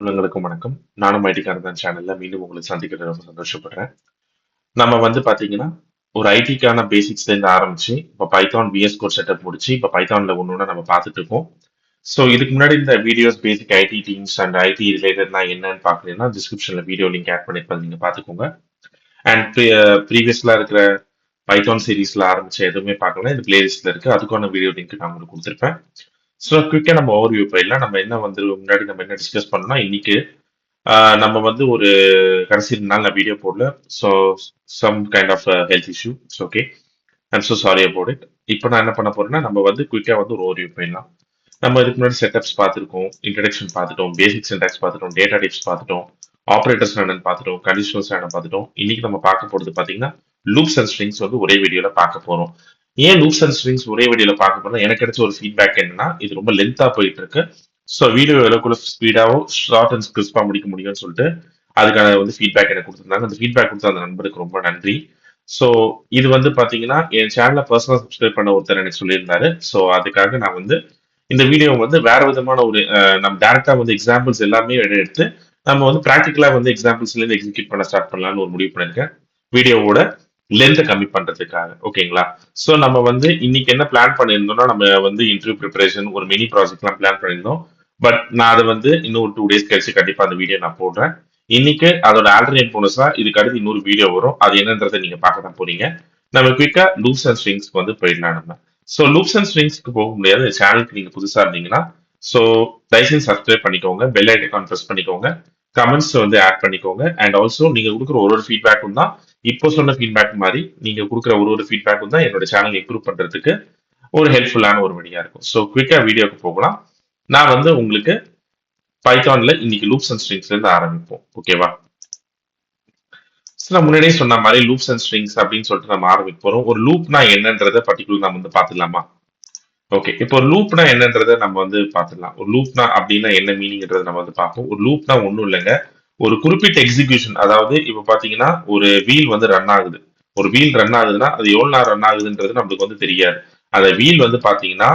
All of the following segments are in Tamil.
உள்ளவங்களுக்கும் வணக்கம். நானும் ஐடி காரதான் சேனல்ல மீண்டும் உங்களை சந்திக்கிறது ரொம்ப சந்தோஷப்படுறேன். நம்ம வந்து பாத்தீங்கன்னா, ஒரு ஐடிக்கான பேசிக்ஸ்ல இருந்து ஆரம்பிச்சு, இப்ப பைத்தான் விஎஸ் கோட் செட்டப் முடிச்சு, இப்ப பைத்தான்ல ஒண்ணு நம்ம பார்த்துட்டு இருக்கோம். ஸோ இதுக்கு முன்னாடி இந்த videos basic IT teams and IT ரிலேட்டட்னா என்னன்னு பாக்குறீங்கன்னா, டிஸ்கிரிப்ஷன்ல வீடியோ லிங்க் ஆட் பண்ணிருப்பேன், நீங்க பாத்துக்கோங்க. அண்ட் ப்ரீவியஸ்ல இருக்கிற பைத்தான் சீரீஸ்ல ஆரம்பிச்ச எதுவுமே பார்க்கல, இந்த பிளேலிஸ்ட்ல இருக்கு. அதுக்கான வீடியோ லிங்க் நான் உங்களுக்கு கொடுத்துருப்பேன். ஸோ குயிக்கா நம்ம ஓவர்வியூ போயிடலாம். நம்ம என்ன வந்து முன்னாடி நம்ம என்ன டிஸ்கஸ் பண்ணோம்னா, இன்னைக்கு நம்ம வந்து ஒரு கடைசி 2 நாள் நான் வீடியோ போடல. So some kind of health issue. It's okay. I'm so sorry about it. இப்போ நான் என்ன பண்ண போறேன்னா, நம்ம வந்து குயிக்கா வந்து ஒரு ஓவர்வியூ போயிடலாம். நம்ம இதுக்கு முன்னாடி செட்டப்ஸ் பார்த்துருக்கோம், இன்ட்ரடக்ஷன் பார்த்துட்டோம், பேசிக் சின்டாக்ஸ் பார்த்துட்டோம், டேட்டா டைப்ஸ் பார்த்துட்டோம், ஆப்ரேட்டர்ஸ் என்னன்னு பார்த்துட்டோம், கண்டிஷனல்ஸ் என்ன பார்த்துட்டோம். இன்னைக்கு நம்ம பார்க்க போறது பார்த்தீங்கன்னா, லூப்ஸ் அண்ட் ஸ்ட்ரிங்ஸ் வந்து ஒரே வீடியோல பார்க்க போறோம். ஏன் லூப்ஸ் அண்ட் ஸ்ட்ரிங்ஸ் ஒரே வீடியோல பார்க்க போறோம்? எனக்கு கிடைச்ச ஒரு ஃபீட்பேக் என்னன்னா, இது ரொம்ப லென்த்தா போயிட்டு இருக்கு. ஸோ வீடியோ எவ்வளோக்குள்ள ஸ்பீடாவோ ஷார்ட் அண்ட் கிறிஸ்பா முடிக்க முடியும்னு சொல்லிட்டு அதுக்கான வந்து ஃபீட்பேக் எனக்கு கொடுத்துருந்தாங்க. அந்த ஃபீட்பேக் கொடுத்த அந்த நண்பருக்கு ரொம்ப நன்றி. ஸோ இது வந்து பாத்தீங்கன்னா என் சேனலை பர்சனலா சப்ஸ்கிரைப் பண்ண ஒருத்தர் எனக்கு சொல்லியிருந்தாரு. ஸோ அதுக்காக நான் வந்து இந்த வீடியோ வந்து வேற விதமான ஒரு நம்ம டேரக்டா வந்து எக்ஸாம்பிள்ஸ் எல்லாமே எடுத்து நம்ம வந்து ப்ராக்டிக்கலா வந்து எக்ஸாம்பிள்ஸ்ல இருந்து எக்ஸிக்யூட் பண்ண ஸ்டார்ட் பண்ணலாம்னு ஒரு முடிவு பண்ணிருக்கேன். வீடியோவோட லென்த்தை கம்மி பண்றதுக்காக. ஓகேங்களா? ஸோ நம்ம வந்து இன்னைக்கு என்ன பிளான் பண்ணியிருந்தோம்னா, நம்ம வந்து இன்டர்வியூ ப்ரிப்பரேஷன் ஒரு மினி ப்ராஜெக்ட்லாம் பிளான் பண்ணியிருந்தோம். பட் நான் அதை வந்து இன்னும் ஒரு 2 டேஸ் கழிச்சு கண்டிப்பா அந்த வீடியோ நான் போடுறேன். இன்னைக்கு அதோட ஆல்டர்னேட் போனஸா இதுக்கு அடுத்து இன்னொரு வீடியோ வரும். அது என்னன்றதை நீங்க பார்க்க தான் போறீங்க. நம்ம குயிக்கா லூப்ஸ் அண்ட் ஸ்ட்ரிங்ஸ்க்கு வந்து போயிடலாம் நம்ம. ஸோ லூப்ஸ் அண்ட் ஸ்ட்ரிங்ஸ்க்கு போக முடியாது. சேனலுக்கு நீங்க புதுசா இருந்தீங்கன்னா, ஸோ தயவுசெய்து சப்ஸ்கிரைப் பண்ணிக்கோங்க, பெல் ஐக்கான் ப்ரெஸ் பண்ணிக்கோங்க, கமெண்ட்ஸ் வந்து ஆட் பண்ணிக்கோங்க. அண்ட் ஆல்சோ நீங்க கொடுக்குற ஒரு ஃபீட்பேக்கும் தான் இப்போ சொன்ன ஃபீட்பேக் மாதிரி நீங்க கொடுக்குற ஒரு ஃபீட்பேக்கும் தான் என்னோட சேனல் இம்ப்ரூவ் பண்றதுக்கு ஒரு ஹெல்ப்ஃபுல்லான ஒரு வழியா இருக்கும். ஸோ குயிக்கா வீடியோக்கு போகலாம். நான் வந்து உங்களுக்கு பைத்தான்ல இன்னைக்கு லூப்ஸ் அண்ட் ஸ்ட்ரிங்ஸ்ல இருந்து ஆரம்பிப்போம். ஓகேவா? நான் முன்னாடியே சொன்ன மாதிரி லூப்ஸ் அண்ட் ஸ்ட்ரிங்ஸ் அப்படின்னு சொல்லிட்டு நம்ம ஆரம்பிக்க போறோம். ஒரு லூப்னா என்னன்றத பர்டிகுலர் நம்ம வந்து பாத்துடலாமா? ஓகே. இப்போ ஒரு லூப்னா என்னன்றத நம்ம வந்து பாத்துடலாம். ஒரு லூப்னா அப்படின்னா என்ன மீனிங்ன்றத நம்ம வந்து பார்ப்போம். ஒரு லூப்னா ஒண்ணும் இல்லைங்க. ஒரு குறிப்பிட்ட எக்ஸிகியூஷன், அதாவது இப்ப பாத்தீங்கன்னா ஒரு வீல் வந்து ரன் ஆகுது. ஒரு வீல் ரன் ஆகுதுன்னா அது எவ்வளவு நேரம் ரன் ஆகுதுன்றது நம்மளுக்கு வந்து தெரியாது. அந்த வீல் வந்து பாத்தீங்கன்னா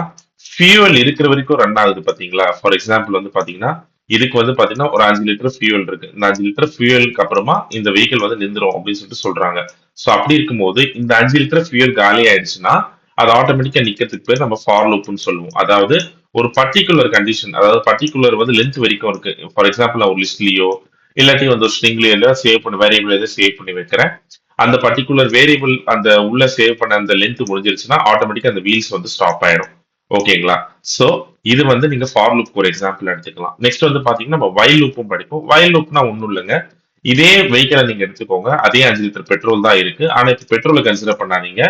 ஃபியூவல் இருக்கிற வரைக்கும் ரன் ஆகுது பாத்தீங்களா? ஃபார் எக்ஸாம்பிள் வந்து பாத்தீங்கன்னா இதுக்கு வந்து பாத்தீங்கன்னா ஒரு 5 லிட்டர் ஃபியூவல் இருக்கு. இந்த 5 லிட்டர் ஃபியூவலுக்கு அப்புறமா இந்த வெஹிக்கிள் வந்து நின்றுரும் அப்படின்னு சொல்லிட்டு சொல்றாங்க. சோ அப்படி இருக்கும்போது இந்த 5 லிட்டர் ஃபியூவல் காலி ஆயிடுச்சுன்னா அது ஆட்டோமேட்டிக்கா நிக்கிறதுக்கு பேர் நம்ம ஃபார் லூப்னு சொல்லுவோம். அதாவது ஒரு பர்டிகுலர் கண்டிஷன், அதாவது பர்டிகுலர் வந்து லென்த் வரைக்கும் இருக்கு. ஃபார் எக்ஸாம்பிள் நான் ஒரு லிஸ்ட்லயோ இல்லாட்டி வந்து ஒரு ஸ்ட்ரிங்லயோ சேவ் பண்ணி வேரியபிள் எதாவது சேவ் பண்ணி வைக்கிறேன். அந்த பர்டிகுலர் வேரியபிள் அந்த உள்ள சேவ் பண்ண அந்த லென்த் முடிஞ்சிருச்சுன்னா ஆட்டோமேட்டிக்கா அந்த வீல்ஸ் வந்து ஸ்டாப் ஆயிடும். ஓகேங்களா? சோ இது வந்து நீங்க ஃபார் லூப் ஒரு எக்ஸாம்பிள் எடுத்துக்கலாம். நெக்ஸ்ட் வந்து பாத்தீங்கன்னா நம்ம வைல் லூப்பும் படிப்போம். வைல் லூப்னா ஒண்ணும் இல்லைங்க. இதே வெஹிக்கிளை நீங்க எடுத்துக்கோங்க. அதே 5 லிட்டர் பெட்ரோல் தான் இருக்கு. ஆனா இப்ப பெட்ரோலை கன்சிடர் பண்ணாதீங்க.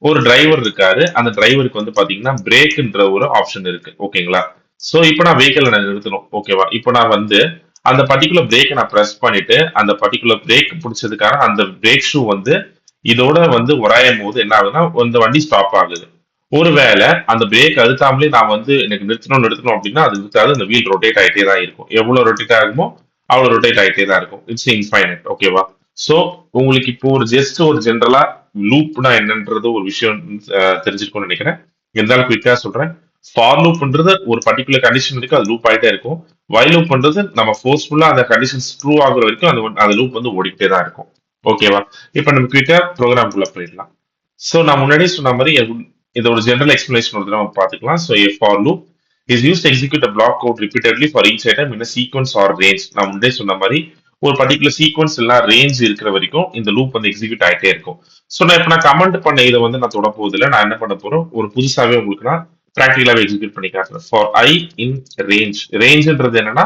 ஒரு டிரைவர் இருக்காரு. அந்த டிரைவருக்கு வந்து பாத்தீங்கன்னா பிரேக்ன்ற ஒரு ஆப்ஷன் இருக்கு. ஓகேங்களா? சோ இப்போ நான் வெஹிக்கிளை நான் நிறுத்தணும். ஓகேவா? இப்போ நான் வந்து அந்த பர்டிகுலர் பிரேக்கை நான் பிரஸ் பண்ணிட்டு அந்த பர்டிகுலர் பிரேக் பிடிச்சதுக்கான அந்த பிரேக் ஷூ வந்து இதோட வந்து உராயும் போது என்ன ஆகுதுன்னா இந்த வண்டி ஸ்டாப் ஆகுது. ஒருவேளை அந்த பிரேக் அழுத்தாமலே நான் வந்து எனக்கு நிறுத்தணும் அப்படின்னா அது நிறுத்தாது. அந்த வீல் ரொட்டேட் ஆயிட்டே தான் இருக்கும். எவ்வளவு ரொட்டேட் ஆகுமோ அவ்வளவு ரொட்டேட் ஆயிட்டே தான் இருக்கும். It's infinite. ஓகேவா? சோ உங்களுக்கு இப்போ ஒரு ஜஸ்ட் ஒரு ஜென்ரலா லூப்னா என்னன்றது ஒரு விஷயம் தெரிஞ்சிருக்கும்னு நினைக்கிறேன். இருந்தாலும் குயிக்கா சொல்றேன். ஃபார் லூப்ன்றது ஒரு பர்டிகுலர் கண்டிஷன் வரைக்கும் அது லூப் ஆயிட்டே இருக்கும். வைல் லூப் பண்றது நம்ம ஃபோர்ஸ்ஃபுல்லா அந்த கண்டிஷன்ஸ் ட்ரூ ஆகுற வரைக்கும் அந்த லூப் வந்து ஓடிக்கிட்டே தான் இருக்கும். ஓகேவா? இப்ப நம்ம குயிக்கா ப்ரோக்ராம்குள்ள போயிடலாம். சோ நான் முன்னாடியே சொன்ன மாதிரி இது ஒரு ஜெனரல் எக்ஸ்பிளேஷன் ஒரு தடவை நம்ம பார்த்துக்கலாம். So a for loop is used to execute a block code repeatedly for each item in a sequence or range. நான் முன்னாடியே சொன்ன மாதிரி ஒரு பர்டிகுலர் சீக்வன்ஸ் இல்ல ரேஞ்ச் இருக்கிற வரைக்கும் இந்த லூப் வந்து எக்ஸிக்யூட் ஆயிட்டே இருக்கும். ஸோ நான் இப்ப நான் கமெண்ட் பண்ண இதை வந்து நான் தொட போதில்லை. நான் என்ன பண்ண போறோம், ஒரு புதுசாவே உங்களுக்கு நான் ப்ராக்டிகலாவே எக்ஸிக்யூட் பண்ணி காட்டுறேன். For I in range. ரேஞ்ச்ன்றது என்னன்னா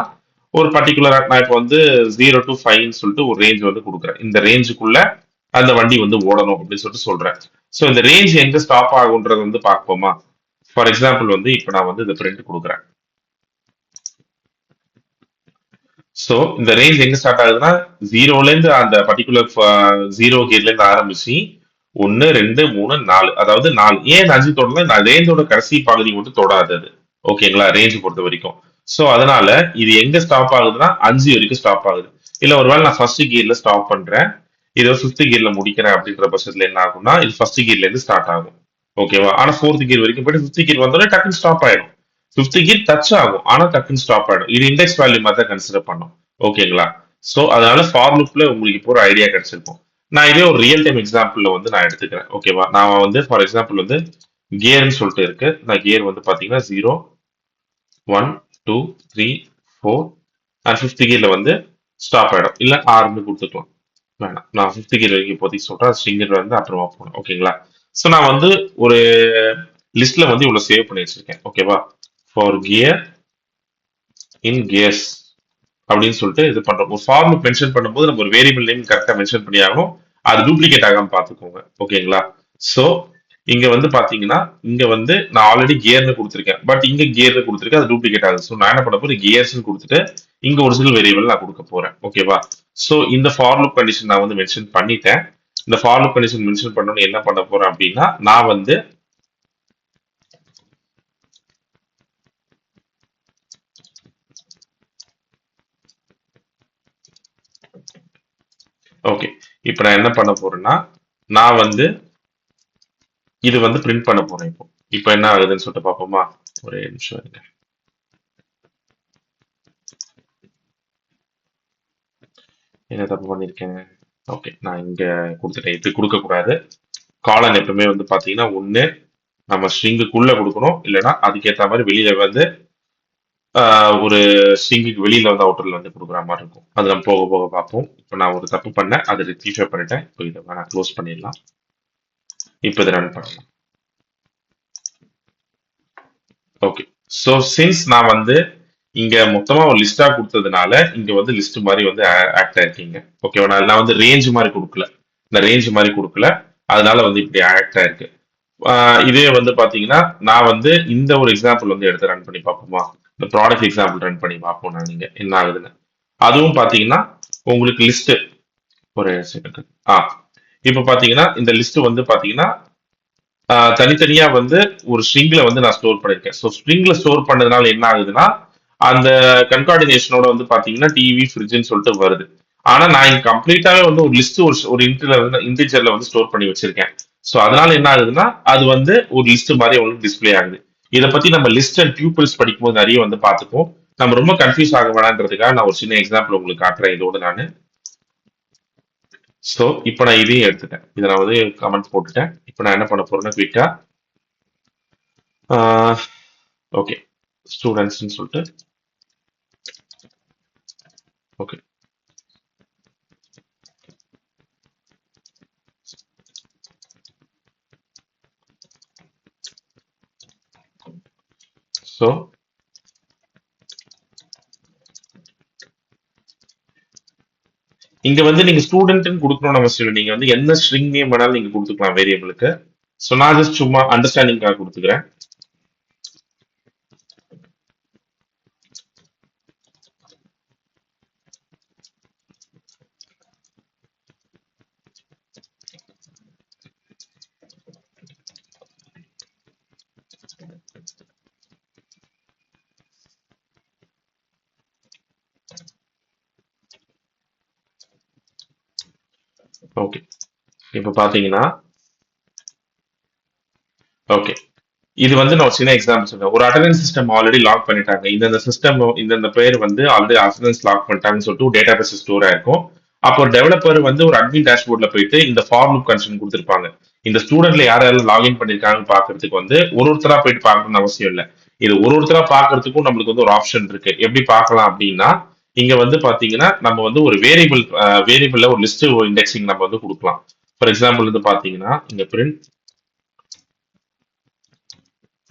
ஒரு பர்டிகுலரா நான் இப்போ வந்து 0 to 5 சொல்லிட்டு ஒரு ரேஞ்ச் வந்து கொடுக்குறேன். இந்த ரேஞ்சுக்குள்ள அந்த வண்டி வந்து ஓடணும் அப்படின்னு சொல்லிட்டு சொல்றேன். சோ இந்த ரேஞ்ச் எங்க ஸ்டாப் ஆகுன்றது வந்து பார்ப்போமா? ஃபார் எக்ஸாம்பிள் வந்து இப்போ நான் வந்து இந்த பிரிண்ட் கொடுக்குறேன். சோ இந்த ரேஞ்ச் எங்க ஸ்டார்ட் ஆகுதுன்னா ஜீரோல இருந்து அந்த பர்டிகுலர் ஜீரோ கியர்ல இருந்து ஆரம்பிச்சு 1 2 3 4, அதாவது 4. ஏன் இந்த 5 தொடல நான் ரேஞ்சோட கடைசி பகுதி மட்டும் தொடாது அது. ஓகேங்களா? ரேஞ்ச் பொறுத்த வரைக்கும். சோ அதனால இது எங்க ஸ்டாப் ஆகுதுன்னா 5 வரைக்கும் ஸ்டாப் ஆகுது. இல்ல ஒருவேளை நான் ஃபர்ஸ்ட் கியர்ல ஸ்டாப் பண்றேன், இதை 5th கியர்ல முடிக்கிறேன் அப்படின்ற பட்சத்துல என்ன ஆகும்னா இது ஃபர்ஸ்ட் கியர்ல இருந்து ஸ்டார்ட் ஆகும். ஓகேவா? ஆனா 4th கியர் வரைக்கும் போயிட்டு 5th கியர் வந்தோடனே டக்குன்னு ஸ்டாப் ஆயிடும். ஃபிஃப்த் கீ டச் ஆகும் ஆனா டக்குன்னு ஸ்டாப் ஆயிடும். இது இண்டெக்ஸ் வேல்யூ மாதிரி தான் கன்சிடர் பண்ணோம். ஓகேங்களா? ஸோ அதனால ஃபார் லூப்ல உங்களுக்கு இப்போ ஒரு ஐடியா கிடைச்சிருக்கும். நான் இதே ஒரு ரியல் டைம் எக்ஸாம்பிள்ல வந்து நான் எடுத்துக்கிறேன். ஓகேவா? நான் வந்து ஃபார் எக்ஸாம்பிள் வந்து கியர்னு சொல்லிட்டு இருக்கு. நான் கியர் வந்து பாத்தீங்கன்னா 0 1 2 3 4 அண்ட் ஃபிஃப்த் கியர்ல வந்து ஸ்டாப் ஆயிடும். இல்ல ஆர்னு கொடுத்துக்கலாம். வேணாம், நான் ஃபிஃப்த் கியர் வரைக்கும் இப்போதைக்கு சொல்றேன். ஸ்ட்ரிங்கர் வந்து அப்புறமா போகணும். ஓகேங்களா? ஸோ நான் வந்து ஒரு லிஸ்ட்ல வந்து இவ்வளவு சேவ் பண்ணி வச்சிருக்கேன். ஓகேவா? ஃபார் கியர் இன் கியர்ஸ் அப்படின்னு சொல்லிட்டு இது பண்றோம். ஒரு ஃபார்ம் மென்ஷன் பண்ணும்போது நம்ம ஒரு வேரியபிள் நேம் கரெக்டா மென்ஷன் பண்ணி ஆகணும். அது டூப்ளிகேட் ஆகாம பாத்துக்கோங்க. ஓகேங்களா? சோ இங்க வந்து பாத்தீங்கன்னா இங்க வந்து நான் ஆல்ரெடி கியர்னு கொடுத்துருக்கேன். பட் இங்க கியர்னு கொடுத்துருக்கேன், அது டூப்ளிகேட் ஆகுது. ஸோ நான் என்ன பண்ண போறேன், கியர்ஸ்னு கொடுத்துட்டு இங்க ஒரு சிங்கிள் வேரியபிள் நான் கொடுக்க போறேன். ஓகேவா? சோ இந்த ஃபார் லூப் கண்டிஷன் நான் வந்து மென்ஷன் பண்ணிட்டேன். இந்த ஃபார் லூப் கண்டிஷன் மென்ஷன் பண்ணணும் என்ன பண்ண போறேன் அப்படின்னா, நான் வந்து ஓகே, இப்போ நான் என்ன பண்ண போறேன்னா, நான் வந்து இது வந்து பிரிண்ட் பண்ண போறேன். இப்போ என்ன ஆகுதுன்னு சொல்லிட்டு பார்ப்போமா? ஒரே நிமிஷம் இருங்க. என்ன தப்பு பண்ணிருக்கேன்? ஓகே, நான் இங்க கொடுத்துட்டேன். இப்படி கொடுக்க கூடாது. காலன் எப்பவுமே வந்து பாத்தீங்கன்னா ஒண்ணு நம்ம ஸ்ட்ரிங்குக்குள்ள கொடுக்கணும், இல்லைன்னா அதுக்கேற்ற மாதிரி வெளியில வந்து ஒரு ஸ்ட்ரிங்குக்கு வெளியில வந்து அவுட்டர்ல வந்து கொடுக்குற மாதிரி இருக்கும். அது நம்ம போக போக பார்ப்போம். இப்போ நான் ஒரு தப்பு பண்ணேன், அதை ரெக்டிஃபை பண்ணிட்டேன். இப்போ இதை நான் க்ளோஸ் பண்ணிடலாம். இப்போ இதை ரன் பண்ணலாம். ஓகே, ஸோ சின்ஸ் நான் வந்து இங்க மொத்தமா ஒரு லிஸ்டா கொடுத்ததுனால இங்க வந்து லிஸ்ட் மாதிரி வந்து ஆக்ட் ஆயிருக்கீங்க. ஓகேவா? நான் வந்து ரேஞ்ச் மாதிரி கொடுக்கல, இந்த ரேஞ்ச் மாதிரி கொடுக்கல, அதனால வந்து இப்படி ஆக்ட் ஆயிருக்கு. இதே வந்து பாத்தீங்கன்னா நான் வந்து இந்த ஒரு எக்ஸாம்பிள் வந்து எடுத்து ரன் பண்ணி பார்ப்போமா? இந்த ப்ராடக்ட் எக்ஸாம்பிள் ரன் பண்ணி பார்ப்போம் நான் நீங்க என்ன ஆகுதுன்னு. அதுவும் பாத்தீங்கன்னா உங்களுக்கு லிஸ்ட் ஒரு செகண்ட். ஆ இப்போ பாத்தீங்கன்னா இந்த லிஸ்ட் வந்து பாத்தீங்கன்னா தனித்தனியா வந்து ஒரு ஸ்ட்ரிங்ல வந்து நான் ஸ்டோர் பண்ணிருக்கேன். ஸோ ஸ்ட்ரிங்ல ஸ்டோர் பண்ணதுனால என்ன ஆகுதுன்னா, அந்த கன்கார்டினேஷனோட வந்து பாத்தீங்கன்னா டிவி ஃப்ரிட்ஜ்னு சொல்லிட்டு வருது. ஆனா நான் இங்க கம்ப்ளீட்டாவே வந்து ஒரு லிஸ்ட் ஒரு இன்ட்ல வந்து இன்டிஜர்ல வந்து ஸ்டோர் பண்ணி வச்சிருக்கேன். ஸோ அதனால என்ன ஆகுதுன்னா அது வந்து ஒரு லிஸ்ட் மாதிரி உங்களுக்கு டிஸ்ப்ளே ஆகுது. இதை பத்தி நம்ம லிஸ்ட் அண்ட் டியூபிள்ஸ் படிக்கும்போது நிறைய வந்து பார்த்துப்போம். நம்ம ரொம்ப கன்ஃபியூஸ் ஆக வேணான்றதுக்காக நான் ஒரு சின்ன எக்ஸாம்பிள் உங்களுக்கு காட்டுறேன் இதோட நான். ஸோ இப்போ நான் இதையும் எடுத்துட்டேன். இதை நான் வந்து கமெண்ட் போட்டுட்டேன். இப்போ நான் என்ன பண்ண போறேன்னா குயிக்கா ஓகே ஸ்டூடெண்ட்ஸ்னு சொல்லிட்டு ஓகே ஸோ இங்க வந்து நீங்க ஸ்டூடெண்ட்னு கொடுக்கணும்னு அவசியம் இல்லை. நீங்க வந்து என்ன ஸ்ட்ரிங் நேம் வேணாலும் நீங்க கொடுத்துக்கலாம் வேரியபிளுக்கு. ஸோ நான் ஜஸ்ட் சும்மா அண்டர்ஸ்டாண்டிங்காக கொடுத்துக்கிறேன். ஓகே, இப்போ பாத்தீங்கன்னா ஓகே, இது வந்து நான் ஒரு சின்ன எக்ஸாம்பிள் சொல்றேன். ஒரு அட்டண்டன்ஸ் சிஸ்டம் ஆல்ரெடி லாக் பண்ணிட்டாங்க. இந்த சிஸ்டம் இந்த பேர் வந்து ஆல்ரெடி அட்டண்டன்ஸ் லாக் பண்ணிட்டாங்கன்னு சொல்லிட்டு ஒரு டேட்டா பேஸ் ஸ்டோர் ஆயிருக்கும். அப்போ ஒரு டெவலப்பர் வந்து ஒரு அட்மின் டேஷ்போர்ட்ல போயிட்டு இந்த ஃபார் லூப் கன்ஸ்ட்ரக்ஷன் கொடுத்திருப்பாங்க. இந்த ஸ்டூடெண்ட்ல யார் யாரெல்லாம் லாகின் பண்ணிருக்காங்கன்னு பாக்குறதுக்கு வந்து ஒருத்தரா போயிட்டு பார்க்கணும்னு அவசியம் இல்லை. இது ஒருத்தரா பாக்குறதுக்கும் நம்மளுக்கு வந்து ஒரு ஆப்ஷன் இருக்கு. எப்படி பார்க்கலாம் அப்படின்னா, இங்க வந்து பாத்தீங்கன்னா நம்ம வந்து ஒரு வேரியபிள்ல ஒரு லிஸ்ட் இண்டெக்ஸிங் நம்ம வந்து கொடுக்கலாம். ஃபார் எக்ஸாம்பிள் வந்து பாத்தீங்கன்னா இங்க பிரிண்ட்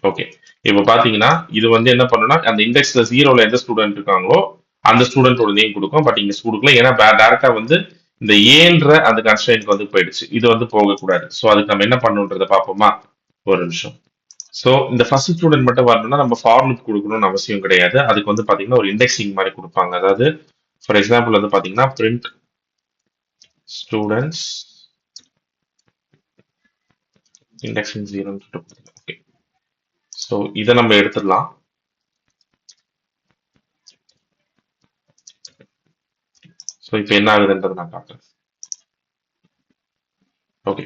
ஓகே, இப்போ பாத்தீங்கன்னா இது வந்து என்ன பண்ணுன்னா அந்த இண்டெக்ஸ்ல ஜீரோல எந்த ஸ்டூடெண்ட் இருக்காங்களோ அந்த ஸ்டூடெண்டோட நேம் கொடுக்கும். பட் இங்க கொடுக்கல, ஏன்னா டைரக்டா வந்து இந்த ஏன்ற அந்த கன்ஸ்ட்ரெயின்ட் வந்து போயிடுச்சு. இது வந்து போகக்கூடாது. ஸோ அதுக்கு நம்ம என்ன பண்ணணுன்றதை பார்ப்போமா? ஒரு நிமிஷம். ஸோ இந்த ஃபர்ஸ்ட் ஸ்டூடெண்ட் மட்டும் வரணும்னா நம்ம ஃபார் லூப் கொடுக்கணும்னு அவசியம் கிடையாது. அதுக்கு வந்து பாத்தீங்கன்னா ஒரு இண்டெக்ஸிங் மாதிரி கொடுப்பாங்க. அதாவது ஃபார் எக்ஸாம்பிள் வந்து பாத்தீங்கன்னா பிரிண்ட் ஸ்டூடெண்ட்ஸ் இண்டெக்ஸிங் ஜீரோன்னு சொல்லிட்டு. ஓகே, ஸோ இதை நம்ம எடுத்துடலாம். ஸோ இப்போ என்ன ஆகுதுன்றதை நான் காட்டுறேன். ஓகே,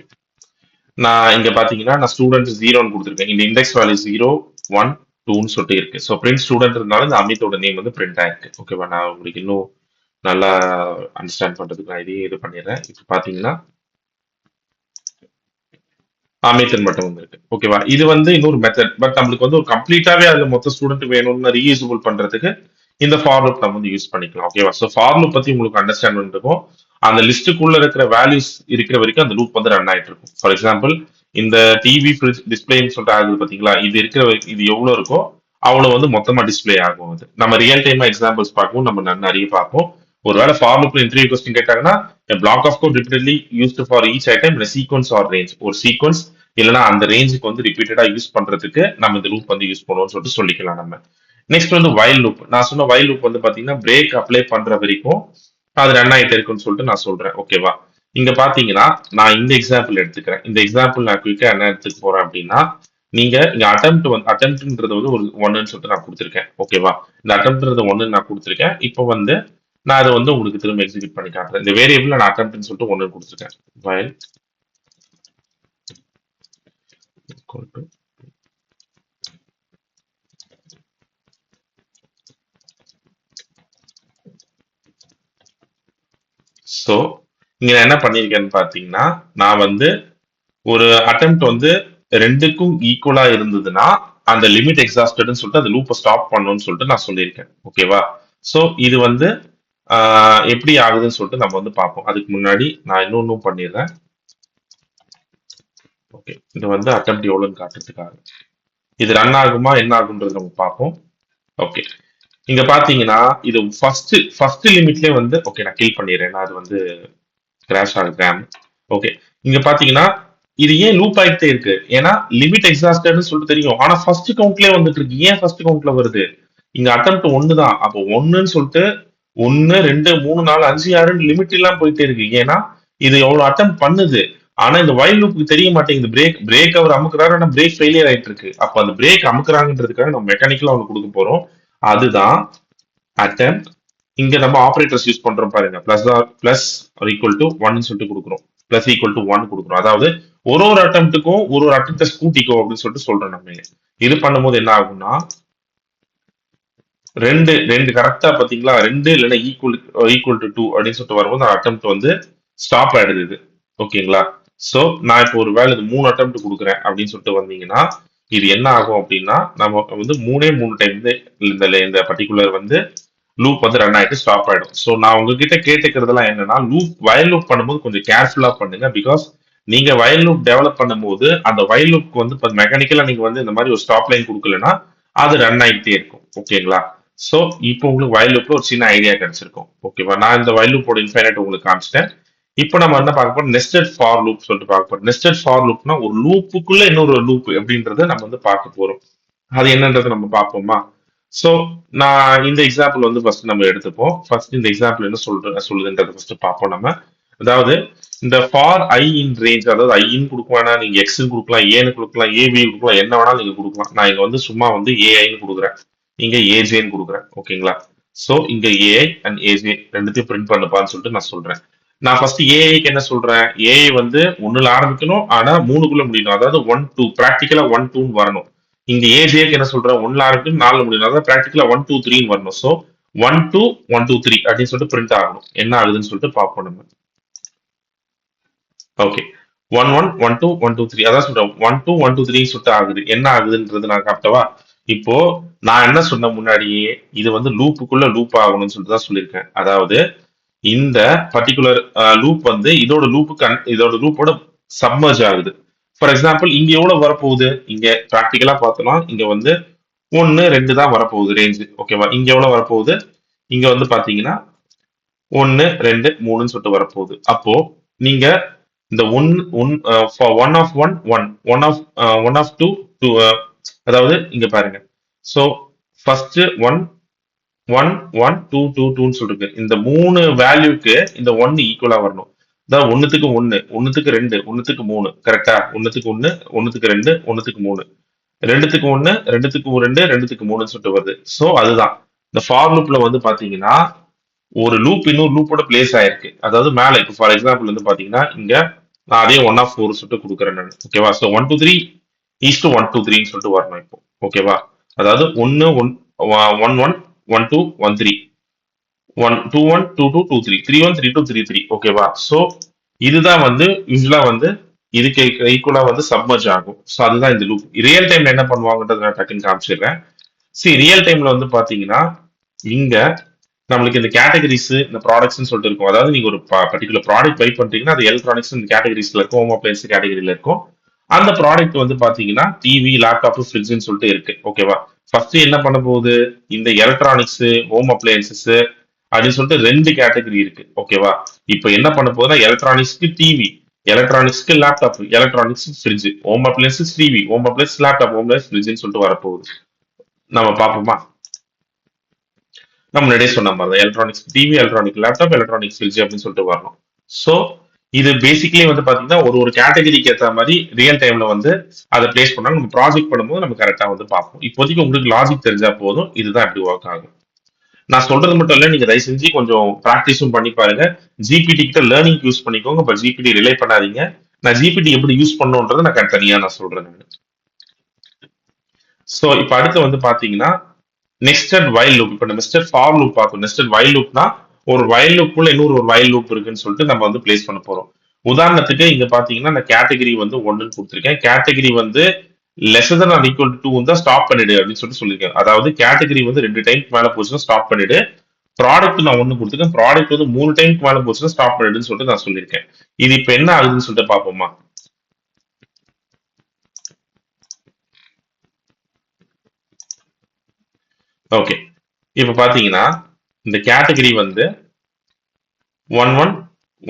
நான் இங்க பாத்தீங்கன்னா நான் ஸ்டூடெண்ட் 0ன்னு கொடுத்துருக்கேன். இந்த இண்டெக்ஸ் வேல்யூ 0 1 2ன்னு சொல்லிட்டு இருக்கு. ஸோ பிரிண்ட் ஸ்டூடெண்ட்னால இந்த அமித்தோட நேம் வந்து பிரிண்ட் ஆயிருக்கு. ஓகேவா? நான் உங்களுக்கு இன்னும் நல்லா அண்டர்ஸ்டாண்ட் பண்றதுக்கு நான் இதையே இது பண்ணிடுறேன். இப்போ பாத்தீங்கன்னா அமித்தன் மட்டும் வந்திருக்கு. ஓகேவா? இது வந்து இன்னொரு மெத்தட். பட் நம்மளுக்கு வந்து ஒரு கம்ப்ளீட்டாவே அதுல மொத்த ஸ்டூடெண்ட் வேணும்னு ரீயூசபிள் பண்றதுக்கு இந்த ஃபார் லூப் நம்ம வந்து யூஸ் பண்ணிக்கலாம். ஓகேவா? ஸோ ஃபார் லூப் பத்தி உங்களுக்கு அண்டர்ஸ்டாண்ட் பண்ணிருக்கும். அந்த லிஸ்ட்டுக்குள்ள இருக்கிற வேல்யூஸ் இருக்கிற வரைக்கும் அந்த லூப் வந்து ரன் ஆயிட்டு இருக்கும். ஃபார் எக்ஸாம்பிள் இந்த டிவி டிஸ்பிளேன்னு சொல்லிட்டு ஆகுது பாத்தீங்களா? இது இருக்கிற இது எவ்வளவு இருக்கோ அவ்வளவு வந்து மொத்தமா டிஸ்ப்ளே ஆகும். அது நம்ம ரியல் டைமா எக்ஸாம்பிள்ஸ் பார்ப்போம். நம்ம நிறைய பார்ப்போம். ஒருவேளை ஃபார் லூப்ல இன்டர்வியூ கொஸ்டின் கேட்டாங்கன்னா block of code repeatedly used for each item இந்த சீக்வன்ஸ் ஆர் ரேஞ்ச். ஒரு சீக்வன்ஸ் இல்லைன்னா அந்த ரேஞ்சுக்கு வந்து ரிப்பீட்டடா யூஸ் பண்றதுக்கு நம்ம இந்த லூப் வந்து யூஸ் பண்ணுவோம்னு சொல்லிட்டு சொல்லிக்கலாம் நம்ம. நெக்ஸ்ட் வந்து வைல் லூப். நான் சொன்ன வைல் லூப் வந்து பாத்தீங்கன்னா பிரேக் அப்ளை பண்ற வரைக்கும் அது ரன் ஆயிட்டு இருக்குன்னு சொல்லிட்டு நான் சொல்றேன். ஓகேவா? இங்க பாத்தீங்கன்னா நான் இந்த எக்ஸாம்பிள் எடுத்துக்கிறேன். இந்த எக்ஸாம்பிள் நான் குயிக்கா என்ன எடுத்துக்க போறேன் அப்படின்னா, நீங்க இங்க அட்டெம்ப்ட்ன்றது வந்து ஒரு ஒன்னுன்னு சொல்லிட்டு நான் கொடுத்துருக்கேன். ஓகேவா? இந்த அட்டெம்ப்ட்ன்றது ஒன்னு நான் கொடுத்துருக்கேன். இப்போ வந்து நான் அதை வந்து உங்களுக்கு திரும்ப எக்ஸிக்யூட் பண்ணி காட்டுறேன். இந்த வேரியபிள் நான் அட்டெம்ப்ட்னு சொல்லிட்டு ஒன்னு கொடுத்துருக்கேன். வைல் equal to ஸோ இங்க நான் என்ன பண்ணியிருக்கேன்னு பாத்தீங்கன்னா, நான் வந்து ஒரு அட்டெம்ப்ட் வந்து ரெண்டுக்கும் ஈக்குவலா இருந்ததுன்னா அந்த லிமிட் எக்ஸாஸ்டட்னு சொல்லிட்டு அந்த லூப்பை ஸ்டாப் பண்ணணும்னு சொல்லிட்டு நான் சொல்லியிருக்கேன். ஓகேவா? ஸோ இது வந்து எப்படி ஆகுதுன்னு சொல்லிட்டு நம்ம வந்து பார்ப்போம். அதுக்கு முன்னாடி நான் இன்னொன்னும் பண்ணிடுறேன். ஓகே, இது வந்து அட்டெம்ப்ட் எவ்வளோன்னு காட்டுறதுக்காக இது ரன் ஆகுமா என்ன ஆகுன்றது நம்ம பார்ப்போம். ஓகே, இங்க பாத்தீங்கன்னா இது ஃபர்ஸ்ட் லிமிட்லயே வந்து ஓகே நான் கில் பண்ணிடுறேன். அது வந்து கிராஷ் ஆகுது ரேம். ஓகே, இங்க பாத்தீங்கன்னா இது ஏன் லூப் ஆகிட்டே இருக்கு? ஏன்னா லிமிட் எக்ஸாஸ்டட்னு சொல்லிட்டு தெரியும். ஆனா ஃபர்ஸ்ட் கவுண்ட்லயே வந்துட்டு இருக்கு. ஏன் ஃபர்ஸ்ட் கவுண்ட்ல வருது? இங்க அட்டெம்ப்ட் ஒன்னு தான். அப்போ ஒன்னுன்னு சொல்லிட்டு 1 2 3 4 5 6 லிமிட் எல்லாம் போயிட்டே இருக்கு. ஏன்னா இது எவ்வளவு அட்டெம்ப்ட் பண்ணுது. ஆனா இந்த வைல் லூப்புக்கு தெரிய மாட்டேங்குது. பிரேக் அவர் அமுக்குறாரு, ஆனா பிரேக் ஃபெயிலியர் ஆயிட்டு இருக்கு. அப்ப அந்த பிரேக் அமுக்குறாங்கன்றதுக்காக நம்ம மெக்கானிக்கலா ஒன்று கொடுக்க போறோம். அதுதான் அட்டெம்ப்ட். இங்க நம்ம ஆபரேட்டர்ஸ் யூஸ் பண்றோம் பாருங்க. பிளஸ் ஈக்குவல் டு ஒன்னு சொல்லிட்டு கொடுக்குறோம். பிளஸ் ஈக்குவல் டு ஒன் கொடுக்குறோம். அதாவது ஒரு அட்டெம்ப்ட்டுக்கும் ஒரு அட்டெம்ப்டை கூட்டிக்கோ அப்படின்னு சொல்லிட்டு சொல்றோம் நம்ம. இது பண்ணும்போது என்ன ஆகும்னா ரெண்டு ரெண்டு கரெக்டா பாத்தீங்களா? ரெண்டு இல்லைன்னா ஈக்குவல் டு 2 அப்படின்னு சொல்லிட்டு வரும்போது அந்த அட்டெம்ப்ட் வந்து ஸ்டாப் ஆயிடுது இது. ஓகேங்களா? சோ நான் இப்போ ஒரு வேலை இது 3 அட்டெம்ப்ட் கொடுக்குறேன் அப்படின்னு சொல்லிட்டு வந்தீங்கன்னா இது என்ன ஆகும் அப்படின்னா நம்ம வந்து 3 டைம் இந்த பர்டிகுலர் வந்து லூப் வந்து ரன் ஆயிட்டு ஸ்டாப் ஆயிடும். ஸோ நான் உங்ககிட்ட கேட்டுக்கிறதுலாம் என்னன்னா வயல் லூப் பண்ணும்போது கொஞ்சம் கேர்ஃபுல்லா பண்ணுங்க. பிகாஸ் நீங்க வயல் லூப் டெவலப் பண்ணும்போது அந்த வயல் லூப் வந்து மெக்கானிக்கலா நீங்க வந்து இந்த மாதிரி ஒரு ஸ்டாப் லைன் கொடுக்கலன்னா அது ரன் ஆகிட்டே இருக்கும். ஓகேங்களா? ஸோ இப்போ உங்களுக்கு வயல் லூப்ல ஒரு சின்ன ஐடியா கிடைச்சிருக்கும். ஓகேவா? நான் இந்த வயல் லூப்போட இன்ஃபைனைட் உங்களுக்கு காமிச்சிட்டேன். இப்போ நம்ம என்ன பார்க்க போறோம்? நெஸ்டட் ஃபார் லூப் சொல்லிட்டு பார்க்க போறோம். நெஸ்டட் ஃபார் லூப்னா ஒரு லூப்புக்குள்ள இன்னொரு லூப் எப்படின்றத நம்ம வந்து பார்க்க போறோம். அது என்னன்றதை நம்ம பார்ப்போமா? சோ நான் இந்த எக்ஸாம்பிள் வந்து ஃபர்ஸ்ட் நம்ம எடுத்துப்போம். ஃபர்ஸ்ட் இந்த எக்ஸாம்பிள் என்ன சொல்லுதுன்றதை ஃபர்ஸ்ட் பார்ப்போம் நம்ம. அதாவது இந்த ஃபார் ஐ இன் ரேஞ்ச், அதாவது ஐன்னு கொடுக்குவானா நீங்க எக்ஸ்ன்னு கொடுக்கலாம், ஏன்னு கொடுக்கலாம், ஏபி கொடுக்கலாம், என்ன வேணாலும் நீங்க கொடுக்கலாம். நான் இங்க வந்து சும்மா வந்து ஏஐன்னு கொடுக்குறேன், இங்க ஏஜேன்னு கொடுக்குறேன். ஓகேங்களா? சோ இங்க ஏஐ அண்ட் ஏஜே ரெண்டுத்தையும் பிரிண்ட் பண்ணுப்பான்னு சொல்லிட்டு நான் சொல்றேன். நான் ஃபர்ஸ்ட் ஏஐக்கு என்ன சொல்றேன்? ஏஐ வந்து ஒண்ணுல ஆரம்பிக்கணும், ஆனா 3க்குள்ள முடியணும். அதாவது 1 2 பிராக்டிக்கலா 1 2 வரணும். இங்க ஏஜேக்கு என்ன சொல்றேன்? 1ல ஆரம்பிக்கணும், 4ல முடியணும். அதாவது பிராக்டிக்கலா 1 2 3 வரணும். சோ 1 2 1 2 3 அப்படின்னு சொல்லிட்டு பிரிண்ட் ஆகணும். என்ன ஆகுதுன்னு சொல்லிட்டு பார்ப்போம் நம்ம. ஓகே, 1 1 1 2 1 2 3 அதான் சொல்றேன். 1 2 1 2 3 சொல்லிட்டு ஆகுது. என்ன ஆகுதுன்றது நான் காட்டவா? இப்போ நான் என்ன சொன்ன முன்னாடியே இது வந்து லூப்புக்குள்ள லூப் ஆகணும்னு சொல்லிட்டு தான் சொல்லியிருக்கேன். அதாவது இந்த பர்டிகுலர் லூப் வந்து இதோட லூப்போட சப்மர்ஜ் ஆகுது. ஃபார் எக்ஸாம்பிள் இங்க எவ்வளவு வரப்போகுது? இங்க பிராக்டிக்கலா பார்த்தோம்னா இங்க வந்து 1 2 தான் வரப்போகுது ரேஞ்சு. ஓகேவா? இங்க எவ்வளவு வரப்போகுது? இங்க வந்து பாத்தீங்கன்னா 1 2 3ன்னு சொல்லிட்டு வரப்போகுது. அப்போ நீங்க இந்த one of one of two, அதாவது இங்க பாருங்க. ஸோ ஃபர்ஸ்ட் 1 1 1 2 2 2ன்னு சொல்லிருக்கு. இந்த 3 வேல்யூக்கு இந்த 1 ஈக்குவலா வரணும். அதாவது 1க்கு 1 1க்கு 2 1க்கு 3 கரெக்டா? 1க்கு 1 1க்கு 2 1க்கு 3 2க்கு 1 2க்கு 2 2க்கு 3ன்னு சொல்லிட்டு வருது. ஸோ அதுதான் இந்த ஃபார் லூப்ல வந்து பாத்தீங்கன்னா ஒரு லூப் இன்னொரு லூப்போட பிளேஸ் ஆயிருக்கு. அதாவது மேல இப்போ ஃபார் எக்ஸாம்பிள் வந்து பாத்தீங்கன்னா இங்க நான் அதே 1 ஆஃப் 4 சொல்லிட்டு கொடுக்குறேன் நான். ஓகேவா? ஸோ 1 2 3 ஈஸ் டு 1 2 3ன்னு சொல்லிட்டு வரணும் இப்போ. ஓகேவா? அதாவது ஒன்னு one one one one two one three one two one two two two three three one three two three three ஓகேவா. ஸோ இதுதான் வந்து யூஸ்வலா வந்து இதுக்கு ஈக்குவலா வந்து சப்மர்ஜ் ஆகும். ஸோ அதுதான் இந்த லூப். ரியல் டைம்ல என்ன பண்ணுவாங்கன்றது நான் டக்குன்னு காமிச்சிடுறேன். ரியல் டைம்ல வந்து பாத்தீங்கன்னா இங்க நம்மளுக்கு இந்த கேட்டகரிஸ் இந்த ப்ராடக்ட்ஸ் சொல்லிட்டு இருக்கும். அதாவது நீங்க ஒரு பர்டிகுலர் ப்ராடக்ட் பை பண்றீங்கன்னா அது எலக்ட்ரானிக்ஸ் இந்த கேட்டகரிஸ்ல இருக்கும், ஹோம் அப்ளைன்ஸ் கேட்டகரியில இருக்கும். அந்த ப்ராடக்ட் வந்து பாத்தீங்கன்னா டிவி, லேப்டாப், ஃப்ரிட்ஜ்னு சொல்லிட்டு இருக்கு ஓகேவா. ஃபர்ஸ்ட் என்ன பண்ண போகுது, இந்த எலக்ட்ரானிக்ஸ், ஹோம் அப்ளையன்சஸ் அப்படின்னு சொல்லிட்டு ரெண்டு கேட்டகரி இருக்கு ஓகேவா. இப்போ என்ன பண்ண போகுதுன்னா எலக்ட்ரானிக்ஸ்க்கு டிவி, எலக்ட்ரானிக்ஸ்க்கு laptop, electronics fridge, home appliances TV, home appliance laptop, home appliance ஃப்ரிட்ஜ்னு சொல்லிட்டு வரப்போகுது. நம்ம பார்ப்போமா. நம்ம முன்னாடியே சொன்ன மாதிரி தான் electronics TV, electronic laptop, electronics fridge அப்படின்னு சொல்லிட்டு வரணும். ஸோ இது பேசிக்கலி வந்து பாத்தீங்கன்னா ஒரு ஒரு கேட்டகரிக்கு ஏற்ற மாதிரி ரியல் டைம்ல வந்து அதை பிளேஸ் பண்ணாலும் நம்ம ப்ராஜெக்ட் பண்ணும்போது நம்ம கரெக்டா வந்து பார்ப்போம். இப்போதைக்கு உங்களுக்கு லாஜிக் தெரிஞ்சா போதும், இதுதான் எப்படி ஒர்க் ஆகும். நான் சொல்றது மட்டும் இல்ல, நீங்க தயவு செஞ்சு கொஞ்சம் ப்ராக்டிஸும் பண்ணி பாருங்க. ஜிபிடி கிட்ட லேர்னிங் யூஸ் பண்ணிக்கோங்க, பட் ஜிபிடி ரிலே பண்ணாதீங்க. நான் ஜிபிடி எப்படி யூஸ் பண்ணுன்றதை நான் தனியா நான் சொல்றேன். ஸோ இப்போ அடுத்து வந்து பாத்தீங்கன்னா நெஸ்டட் வைல் லூப். இப்போ நெஸ்டட் ஃபார் லூப் பார்க்கும். நெஸ்டட் வைல் லூப்னா ஒரு வைல் லூப்புக்குள்ள இன்னொரு ஒரு வைல் லூப் இருக்குன்னு சொல்லிட்டு நம்ம வந்து பிளேஸ் பண்ண போறோம். உதாரணத்துக்கு இங்க பாத்தீங்கன்னா நான் கேட்டகரி வந்து ஒன்னுன்னு கொடுத்துருக்கேன். கேட்டகரி வந்து lesser than or equal to 2 தான் ஸ்டாப் பண்ணிடு அப்படின்னு சொல்லிட்டு சொல்லியிருக்கேன். அதாவது கேட்டகரி வந்து 2 டைம்க்கு மேல போச்சுன்னா ஸ்டாப் பண்ணிடு. ப்ராடக்ட் நான் ஒன்னு கொடுத்துருக்கேன். ப்ராடக்ட் வந்து 3 டைம்க்கு மேல போச்சுன்னா ஸ்டாப் பண்ணிடுன்னு சொல்லிட்டு நான் சொல்லியிருக்கேன். இது இப்ப என்ன ஆகுதுன்னு சொல்லிட்டு பார்ப்போமா. ஓகே, இப்ப பாத்தீங்கன்னா இந்த கேட்டகரி வந்து ஒன் ஒன்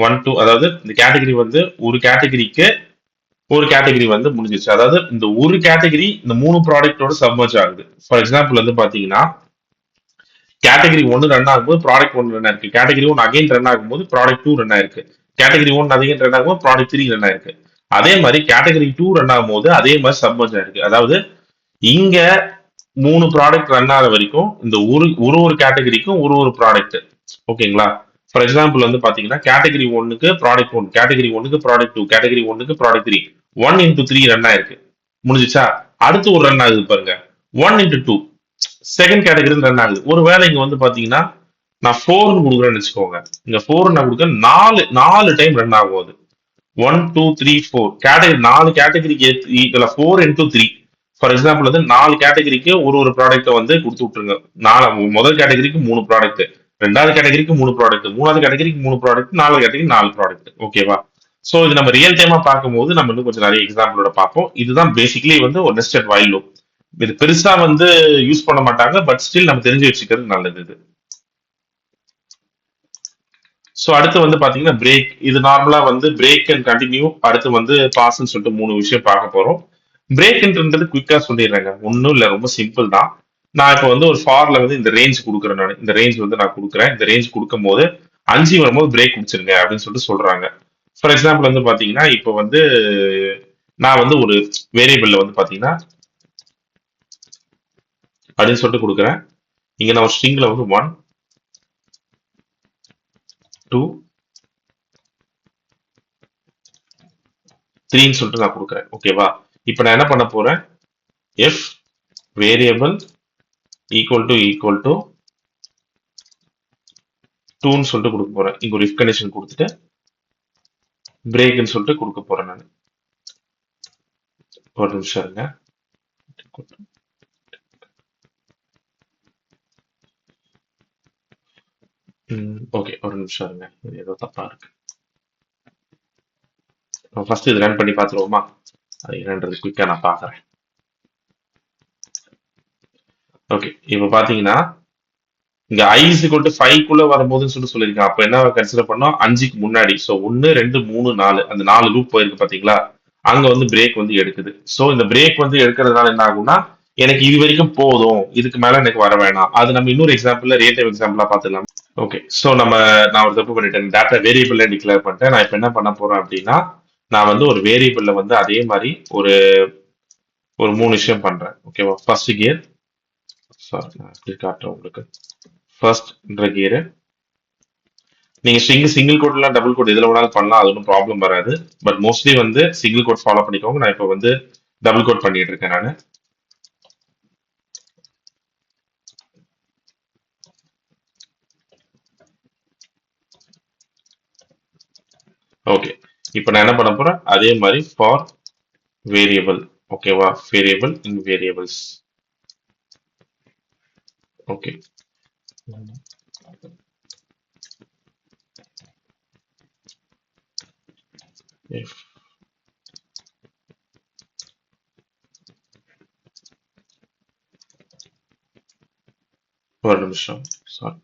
ஒன் டூ, அதாவது இந்த கேட்டகரி வந்து ஒரு கேட்டகரி வந்து முடிஞ்சிச்சு. அதாவது இந்த ஒரு கேட்டகரி இந்த மூணு ப்ராடக்டோட சப்மர்ஜ் ஆகுது. ஃபார் எக்ஸாம்பிள் வந்து பாத்தீங்கன்னா கேட்டகரி ஒன்னு ரன் ஆகும்போது ப்ராடக்ட் ஒன் ரன் ஆயிருக்கு, கேட்டகரி ஒன் அகைன் ரன் ஆகும்போது ப்ராடக்ட் டூ ரன் ஆயிருக்கு, கேட்டகரி ஒன் அகைன் ரன் ஆகும்போது ப்ராடக்ட் த்ரீ ரன் ஆயிருக்கு. அதே மாதிரி கேட்டகரி டூ ரன் ஆகும்போது அதே மாதிரி சப்மர்ஜ் ஆயிருக்கு. அதாவது இங்க மூணு ப்ராடக்ட் ரன் ஆகிற வரைக்கும் இந்த ஒரு கேட்டகரிக்கும் ஒரு ப்ராடக்ட் ஓகேங்களா. ஃபார் எக்ஸாம்பிள் வந்து பாத்தீங்கன்னா கேட்டகரி ஒன்னுக்கு ப்ராடக்ட் ஒன், கேட்டகரி ஒன்னுக்கு ப்ராடக்ட் டூ, கேட்டகரி ஒன்னுக்கு product three, one into three run ஆயிருக்கு, முடிஞ்சிச்சா. அடுத்து ஒரு ரன் ஆகுது பாருங்க, one into two second category run ஆகுது. ஒருவேளை இங்க வந்து பாத்தீங்கன்னா நான் ஃபோர்னு கொடுக்குறேன்னு வச்சுக்கோங்க. இங்க ஃபோர் நான் கொடுக்க நாலு நாலு டைம் ரன் ஆகும். அது one two three four category, நாலு கேட்டகரிக்கு ஈக்குவலா four into three. For example வந்து நாலு கேட்டகரிக்கு ஒரு ப்ராடக்ட்டை வந்து கொடுத்து விட்டுருங்க. முதல் கேட்டகரிக்கு மூணு ப்ராடக்ட், ரெண்டாவது கேட்டகரிக்கு மூணு ப்ராடக்ட், மூணாவது கேட்டகரிக்கு மூணு ப்ராடக்ட், நாலாவது கேட்டகரி நாலு ப்ராடக்ட் ஓகேவா. ஸோ இது நம்ம ரியல் டைமா பார்க்கும்போது நம்ம இன்னும் கொஞ்சம் நிறைய எக்ஸாம்பிளோட பார்ப்போம். இதுதான் பேசிக்கலி வந்து ஒரு நெஸ்டட் வைல் லூப். இது பெருசா வந்து யூஸ் பண்ண மாட்டாங்க, பட் ஸ்டில் நம்ம தெரிஞ்சு வச்சுக்கிறது நல்லது இது. ஸோ அடுத்து வந்து பாத்தீங்கன்னா பிரேக். இது நார்மலா வந்து பிரேக் அண்ட் கண்டினியூ, அடுத்து வந்து பாஸ்ன்னு சொல்லிட்டு மூணு விஷயம் பார்க்க போறோம். பிரேக்ன்றது குவிக்கா சொல்லிடுறேங்க, ஒன்றும் இல்லை, ரொம்ப சிம்பிள் தான். நான் இப்போ வந்து ஒரு ஃபார்ல வந்து இந்த ரேஞ்ச் கொடுக்குறேன். நான் இந்த ரேஞ்ச் வந்து நான் கொடுக்குறேன். இந்த ரேஞ்ச் கொடுக்கும் போது 5 வரும்போது பிரேக் கொடுத்துருங்க அப்படின்னு சொல்லிட்டு சொல்றாங்க. ஃபார் எக்ஸாம்பிள் வந்து பாத்தீங்கன்னா இப்போ வந்து நான் வந்து ஒரு வேரியபிள்ல வந்து பாத்தீங்கன்னா அப்படின்னு சொல்லிட்டு கொடுக்குறேன். இங்க நான் ஒரு ஸ்ட்ரிங்ல வந்து 1 2 3ன்னு சொல்லிட்டு நான் கொடுக்குறேன் ஓகேவா. இப்போ நான் என்ன பண்ண போறேன், எஃப் வேரியபிள் ஈக்குவல் டு 2ன்னு சொல்லிட்டு கொடுக்க போறேன். இங்க ஒரு இஃப் கண்டிஷன் கொடுத்துட்டு பிரேக்னு சொல்லிட்டு கொடுக்க போறேன். நான் ஒரு நிமிஷம் இருங்க. ஓகே, ஒரு நிமிஷம் இருங்க, இது ஏதோ தப்பா இருக்கு. ஃபர்ஸ்ட் இது ரன் பண்ணி பார்த்துருவோமா, அது என்னன்றது குயிக்கா நான் பாக்குறேன். ஓகே, இப்போ பாத்தீங்கன்னா இங்க i is equal to 5 வரும்போதுன்னு சொல்லியிருக்கேன். அப்ப என்ன கன்சிடர் பண்ணோம், 5க்கு முன்னாடி. ஸோ 1 2 3 4 அந்த 4 லூப் போயிருக்கு பாத்தீங்களா, அங்க வந்து பிரேக் வந்து எடுக்குது. ஸோ இந்த பிரேக் வந்து எடுக்கிறதுனால என்ன ஆகும்னா எனக்கு இது வரைக்கும் போதும், இதுக்கு மேல எனக்கு வர வேணாம். அது நம்ம இன்னொரு எக்ஸாம்பிள்ல ரியல் டைம் எக்ஸாம்பிளா பார்த்துக்கலாம். ஓகே, ஸோ நான் ஒரு தப்பு பண்ணிட்டேன், டேட்டா வேரியபிள்ல டிக்ளேர் பண்ணிட்டேன். நான் இப்போ என்ன பண்ண போறேன் அப்படின்னா நான் வந்து ஒரு வேரியபிள்ல வந்து அதே மாதிரி ஒரு ஒரு மூணு விஷயம் பண்றேன் ஓகேவா. ஃபர்ஸ்ட் கியர், சாரி நான் எப்படி காட்டுறேன் உங்களுக்கு. ஃபர்ஸ்ட்ன்ற கியர் நீங்க சிங்கிள் கோட் எல்லாம் டபுள் கோட் எதுல வேணாலும் பண்ணலாம், அது ஒன்றும் ப்ராப்ளம் வராது. பட் மோஸ்ட்லி வந்து சிங்கிள் கோட் ஃபாலோ பண்ணிக்கோங்க. நான் இப்போ வந்து டபுள் கோட் பண்ணிட்டு இருக்கேன் நான். ஓகே. இப்போ நான் என்ன பண்ண போறேன்? அதே மாதிரி ஃபார் வேரியபிள். ஓகேவா? Variable in variables. Okay. If ஒரு நிமிஷம். சாரி.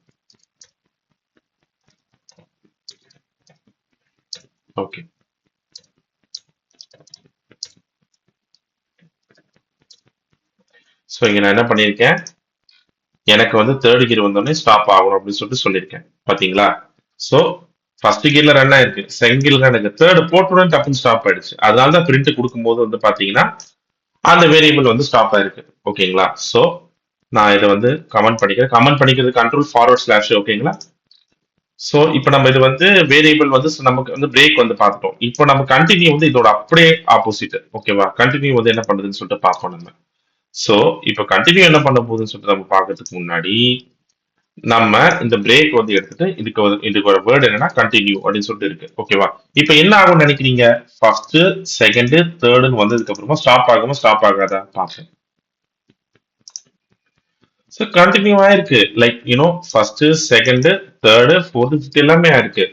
ஓகே. ஸோ இங்க நான் என்ன பண்ணியிருக்கேன்? எனக்கு வந்து தேர்ட் கியர் வந்தோடனே ஸ்டாப் ஆகணும் அப்படின்னு சொல்லிட்டு சொல்லியிருக்கேன். பாத்தீங்களா? ஸோ ஃபர்ஸ்ட் கியர்ல ரன் ஆயிருக்கு, செகண்ட் கியர்ல ரன் ஆயிருக்கு, தேர்ட் போட்ட உடனே டப்புன்னு ஸ்டாப் ஆயிடுச்சு. அதனால தான் பிரிண்ட் கொடுக்கும்போது வந்து பாத்தீங்கன்னா அந்த வேரியபிள் வந்து ஸ்டாப் ஆயிருக்கு. ஓகேங்களா? ஸோ நான் இதை வந்து கமெண்ட் பண்ணிக்கிறேன். கமெண்ட் பண்ணிக்கிறது கண்ட்ரோல் ஃபார்வர்ட் ஸ்லாஷ். ஓகேங்களா? ஸோ இப்போ நம்ம இது வந்து வேரியபிள் வந்து நமக்கு வந்து பிரேக் வந்து பார்த்துட்டோம். இப்போ நம்ம கண்டினியூ வந்து இதோட அப்படியே ஆப்போசிட். ஓகேவா? கண்டினியூ வந்து என்ன பண்ணுதுன்னு சொல்லிட்டு பார்ப்போம் நம்ம. ஸோ இப்போ கண்டினியூ என்ன பண்ண போகுதுன்னு சொல்லிட்டு நம்ம பார்க்கறதுக்கு முன்னாடி நம்ம இந்த பிரேக் வந்து எடுத்துட்டு இதுக்கு ஒரு வேர்டு என்னன்னா கண்டினியூ அப்படின்னு சொல்லிட்டு இருக்கு. ஓகேவா? இப்போ என்ன ஆகும்னு நினைக்கிறீங்க? ஃபர்ஸ்ட், செகண்ட், தேர்டுன்னு வந்ததுக்கு அப்புறமா ஸ்டாப் ஆகுமா ஸ்டாப் ஆகாதா பார்ப்போம். ஸோ கண்டினியூ ஆயிருக்கு. Like first, second, third, fourth, fifth எல்லாமே ஆயிருக்கு.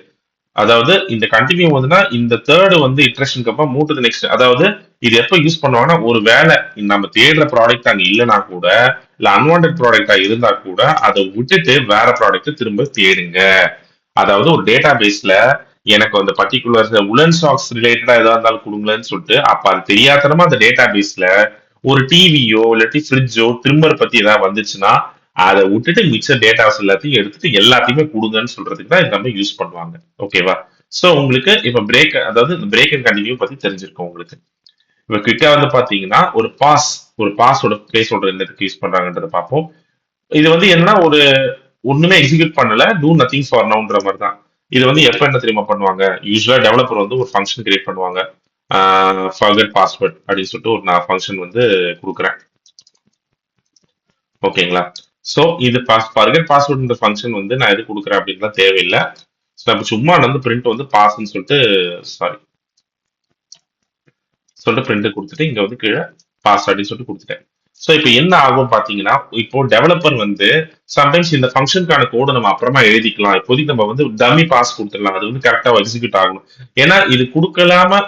அதாவது இந்த கண்டினியூ வந்துன்னா இந்த தேர்டு வந்து இட்ரேஷனுக்கு அப்புறம் மூவ் டு தி நெக்ஸ்ட். அதாவது இது எப்ப யூஸ் பண்ணுவாங்கன்னா, ஒரு வேலை நம்ம தேடுற ப்ராடக்ட் அங்க இல்லைன்னா கூட, இல்ல அன்வான்ட் ப்ராடக்டா இருந்தா கூட அதை விட்டுட்டு வேற ப்ராடக்ட் திரும்ப தேடுங்க. அதாவது ஒரு டேட்டா பேஸ்ல எனக்கு அந்த பர்டிகுலர் உலன் ஸ்டாக்ஸ் ரிலேட்டடா ஏதா இருந்தாலும் கொடுங்களேன்னு சொல்லிட்டு, அப்ப அது தெரியாதனமா அந்த டேட்டா பேஸ்ல ஒரு டிவியோ இல்லாட்டி ஃப்ரிட்ஜோ ட்ரிம்மர் பத்தி ஏதாவது வந்துச்சுன்னா அதை விட்டுட்டு மிச்ச டேட்டாஸ் எல்லாத்தையும் எடுத்துட்டு எல்லாத்தையுமே கொடுங்கன்னு சொல்றதுக்கு தான் இது நம்ம யூஸ் பண்ணுவாங்க. ஓகேவா? சோ உங்களுக்கு இப்ப பிரேக், அதாவது பிரேக் அண்ட் கண்டினியூ பத்தி தெரிஞ்சிருக்கும் உங்களுக்கு. இப்ப குவிக்கா வந்து பாத்தீங்கன்னா ஒரு பாஸோட பிளேஸோட என்னதுக்கு யூஸ் பண்றாங்கன்றத பார்ப்போம். இது வந்து என்னன்னா ஒண்ணுமே எக்ஸிக்யூட் பண்ணல, டூ நத்திங் ஃபார் நவுன்ற மாதிரி தான். இது வந்து எப்ப என்ன தெரியுமா பண்ணுவாங்க? யூஸ்வலா டெவலப்பர் வந்து ஒரு ஃபங்க்ஷன் கிரியேட் பண்ணுவாங்க. ஃபர்கெட் பாஸ்வேர்ட் அப்படின்னு சொல்லிட்டு ஒரு நான் ஃபங்க்ஷன் வந்து கொடுக்குறேன். ஓகேங்களா? சோ இது ஃபர்கெட் பாஸ்வேர்ட்ன்ற ஃபங்க்ஷன் வந்து நான் எது கொடுக்குறேன் அப்படின்லாம் தேவையில்லை. ஸோ நம்ம சும்மா வந்து பிரிண்ட் வந்து பாஸ்ன்னு சொல்லிட்டு, சாரி சொல்லிட்டு பிரிண்ட் கொடுத்துட்டு இங்க வந்து கீழே பாஸ் அப்படின்னு சொல்லிட்டு கொடுத்துட்டேன். ஸோ இப்போ என்ன ஆகும் பாத்தீங்கன்னா, இப்போ டெவலப்பர் வந்து சம்டைம்ஸ் இந்த ஃபங்க்ஷனுக்கான கோடு நம்ம அப்புறமா எழுதிக்கலாம். இப்போதைக்கு நம்ம வந்து டம்மி பாஸ் கொடுத்துடலாம், அது வந்து கரெக்டா எக்ஸிக்யூட் ஆகணும். ஏன்னா இது கொடுக்கலாம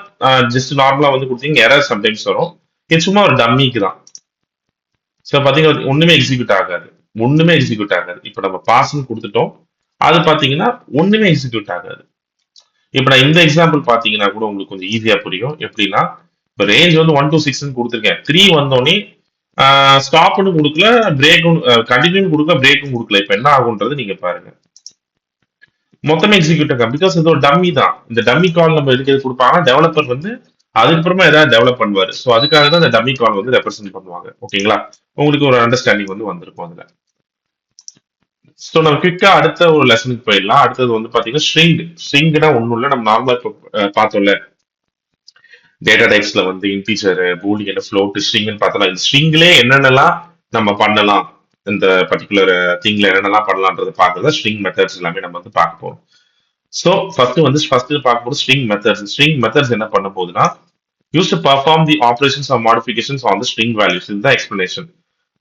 ஜஸ்ட் நார்மலா வந்து கொடுத்தீங்க எரர் சம்டைம்ஸ் வரும். இது சும்மா ஒரு டம்மிக்கு தான். ஸோ பாத்தீங்கன்னா ஒண்ணுமே எக்ஸிக்யூட் ஆகாது, ஒண்ணுமே எக்ஸிக்யூட் ஆகாது. இப்போ நம்ம பாஸ்ன்னு கொடுத்துட்டோம், அது பாத்தீங்கன்னா ஒண்ணுமே எக்ஸிக்யூட் ஆகாது. இப்போ நான் இந்த எக்ஸாம்பிள் பாத்தீங்கன்னா கூட உங்களுக்கு கொஞ்சம் ஈஸியா புரியும். எப்படின்னா, இப்போ ரேஞ்ச் வந்து 1 to 6 கொடுத்துருக்கேன். 3 வந்தோடனே ஸ்டாப்னு கொடுக்கல, பிரேக்கும் கண்டினியூ கொடுக்கல, பிரேக்கும் கொடுக்கல. இப்போ என்ன ஆகுன்றது நீங்க பாருங்க. மொத்தமே எக்ஸிக்யூட் ஆகும். பிகாஸ் இது ஒரு டம்மி தான். இந்த டம்மி கால் நம்ம எதுக்கு எது கொடுப்பாங்க? டெவலப்பர் வந்து அதுக்கப்புறமா ஏதாவது டெவலப் பண்ணுவாரு. ஸோ அதுக்காக தான் இந்த டம்மி கால் வந்து ரெப்ரசென்ட் பண்ணுவாங்க. ஓகேங்களா? உங்களுக்கு ஒரு அண்டர்ஸ்டாண்டிங் வந்து வந்திருக்கும் அதுல. ஸோ நம்ம குவிக்கா அடுத்த ஒரு லெசனுக்கு போயிடலாம். அடுத்தது வந்து பாத்தீங்கன்னா ஸ்ட்ரிங்னா ஒண்ணும் இல்லை, நம்ம நார்மலா இப்போ பார்த்தோம்ல, டேட்டா டைப்ஸ்ல வந்து இன்டீஜர், பூலியன், ஃப்ளோட், ஸ்ட்ரிங்னு பார்த்தோம்னா இந்த ஸ்ட்ரிங்லேயே என்னென்னலாம் நம்ம பண்ணலாம், இந்த பர்டிகுலர் திங்ல என்னென்னலாம் பண்ணலாம்ன்றது பார்க்கறது ஸ்ட்ரிங் மெத்தட்ஸ் எல்லாமே நம்ம வந்து பார்க்க போறோம். ஸோ ஃபர்ஸ்ட் பார்க்கும்போது ஸ்ட்ரிங் மெத்தட்ஸ் என்ன பண்ண போகுதுன்னா, use to perform the operations or modifications on the string values. இதுதான் எக்ஸ்பிளனேஷன்.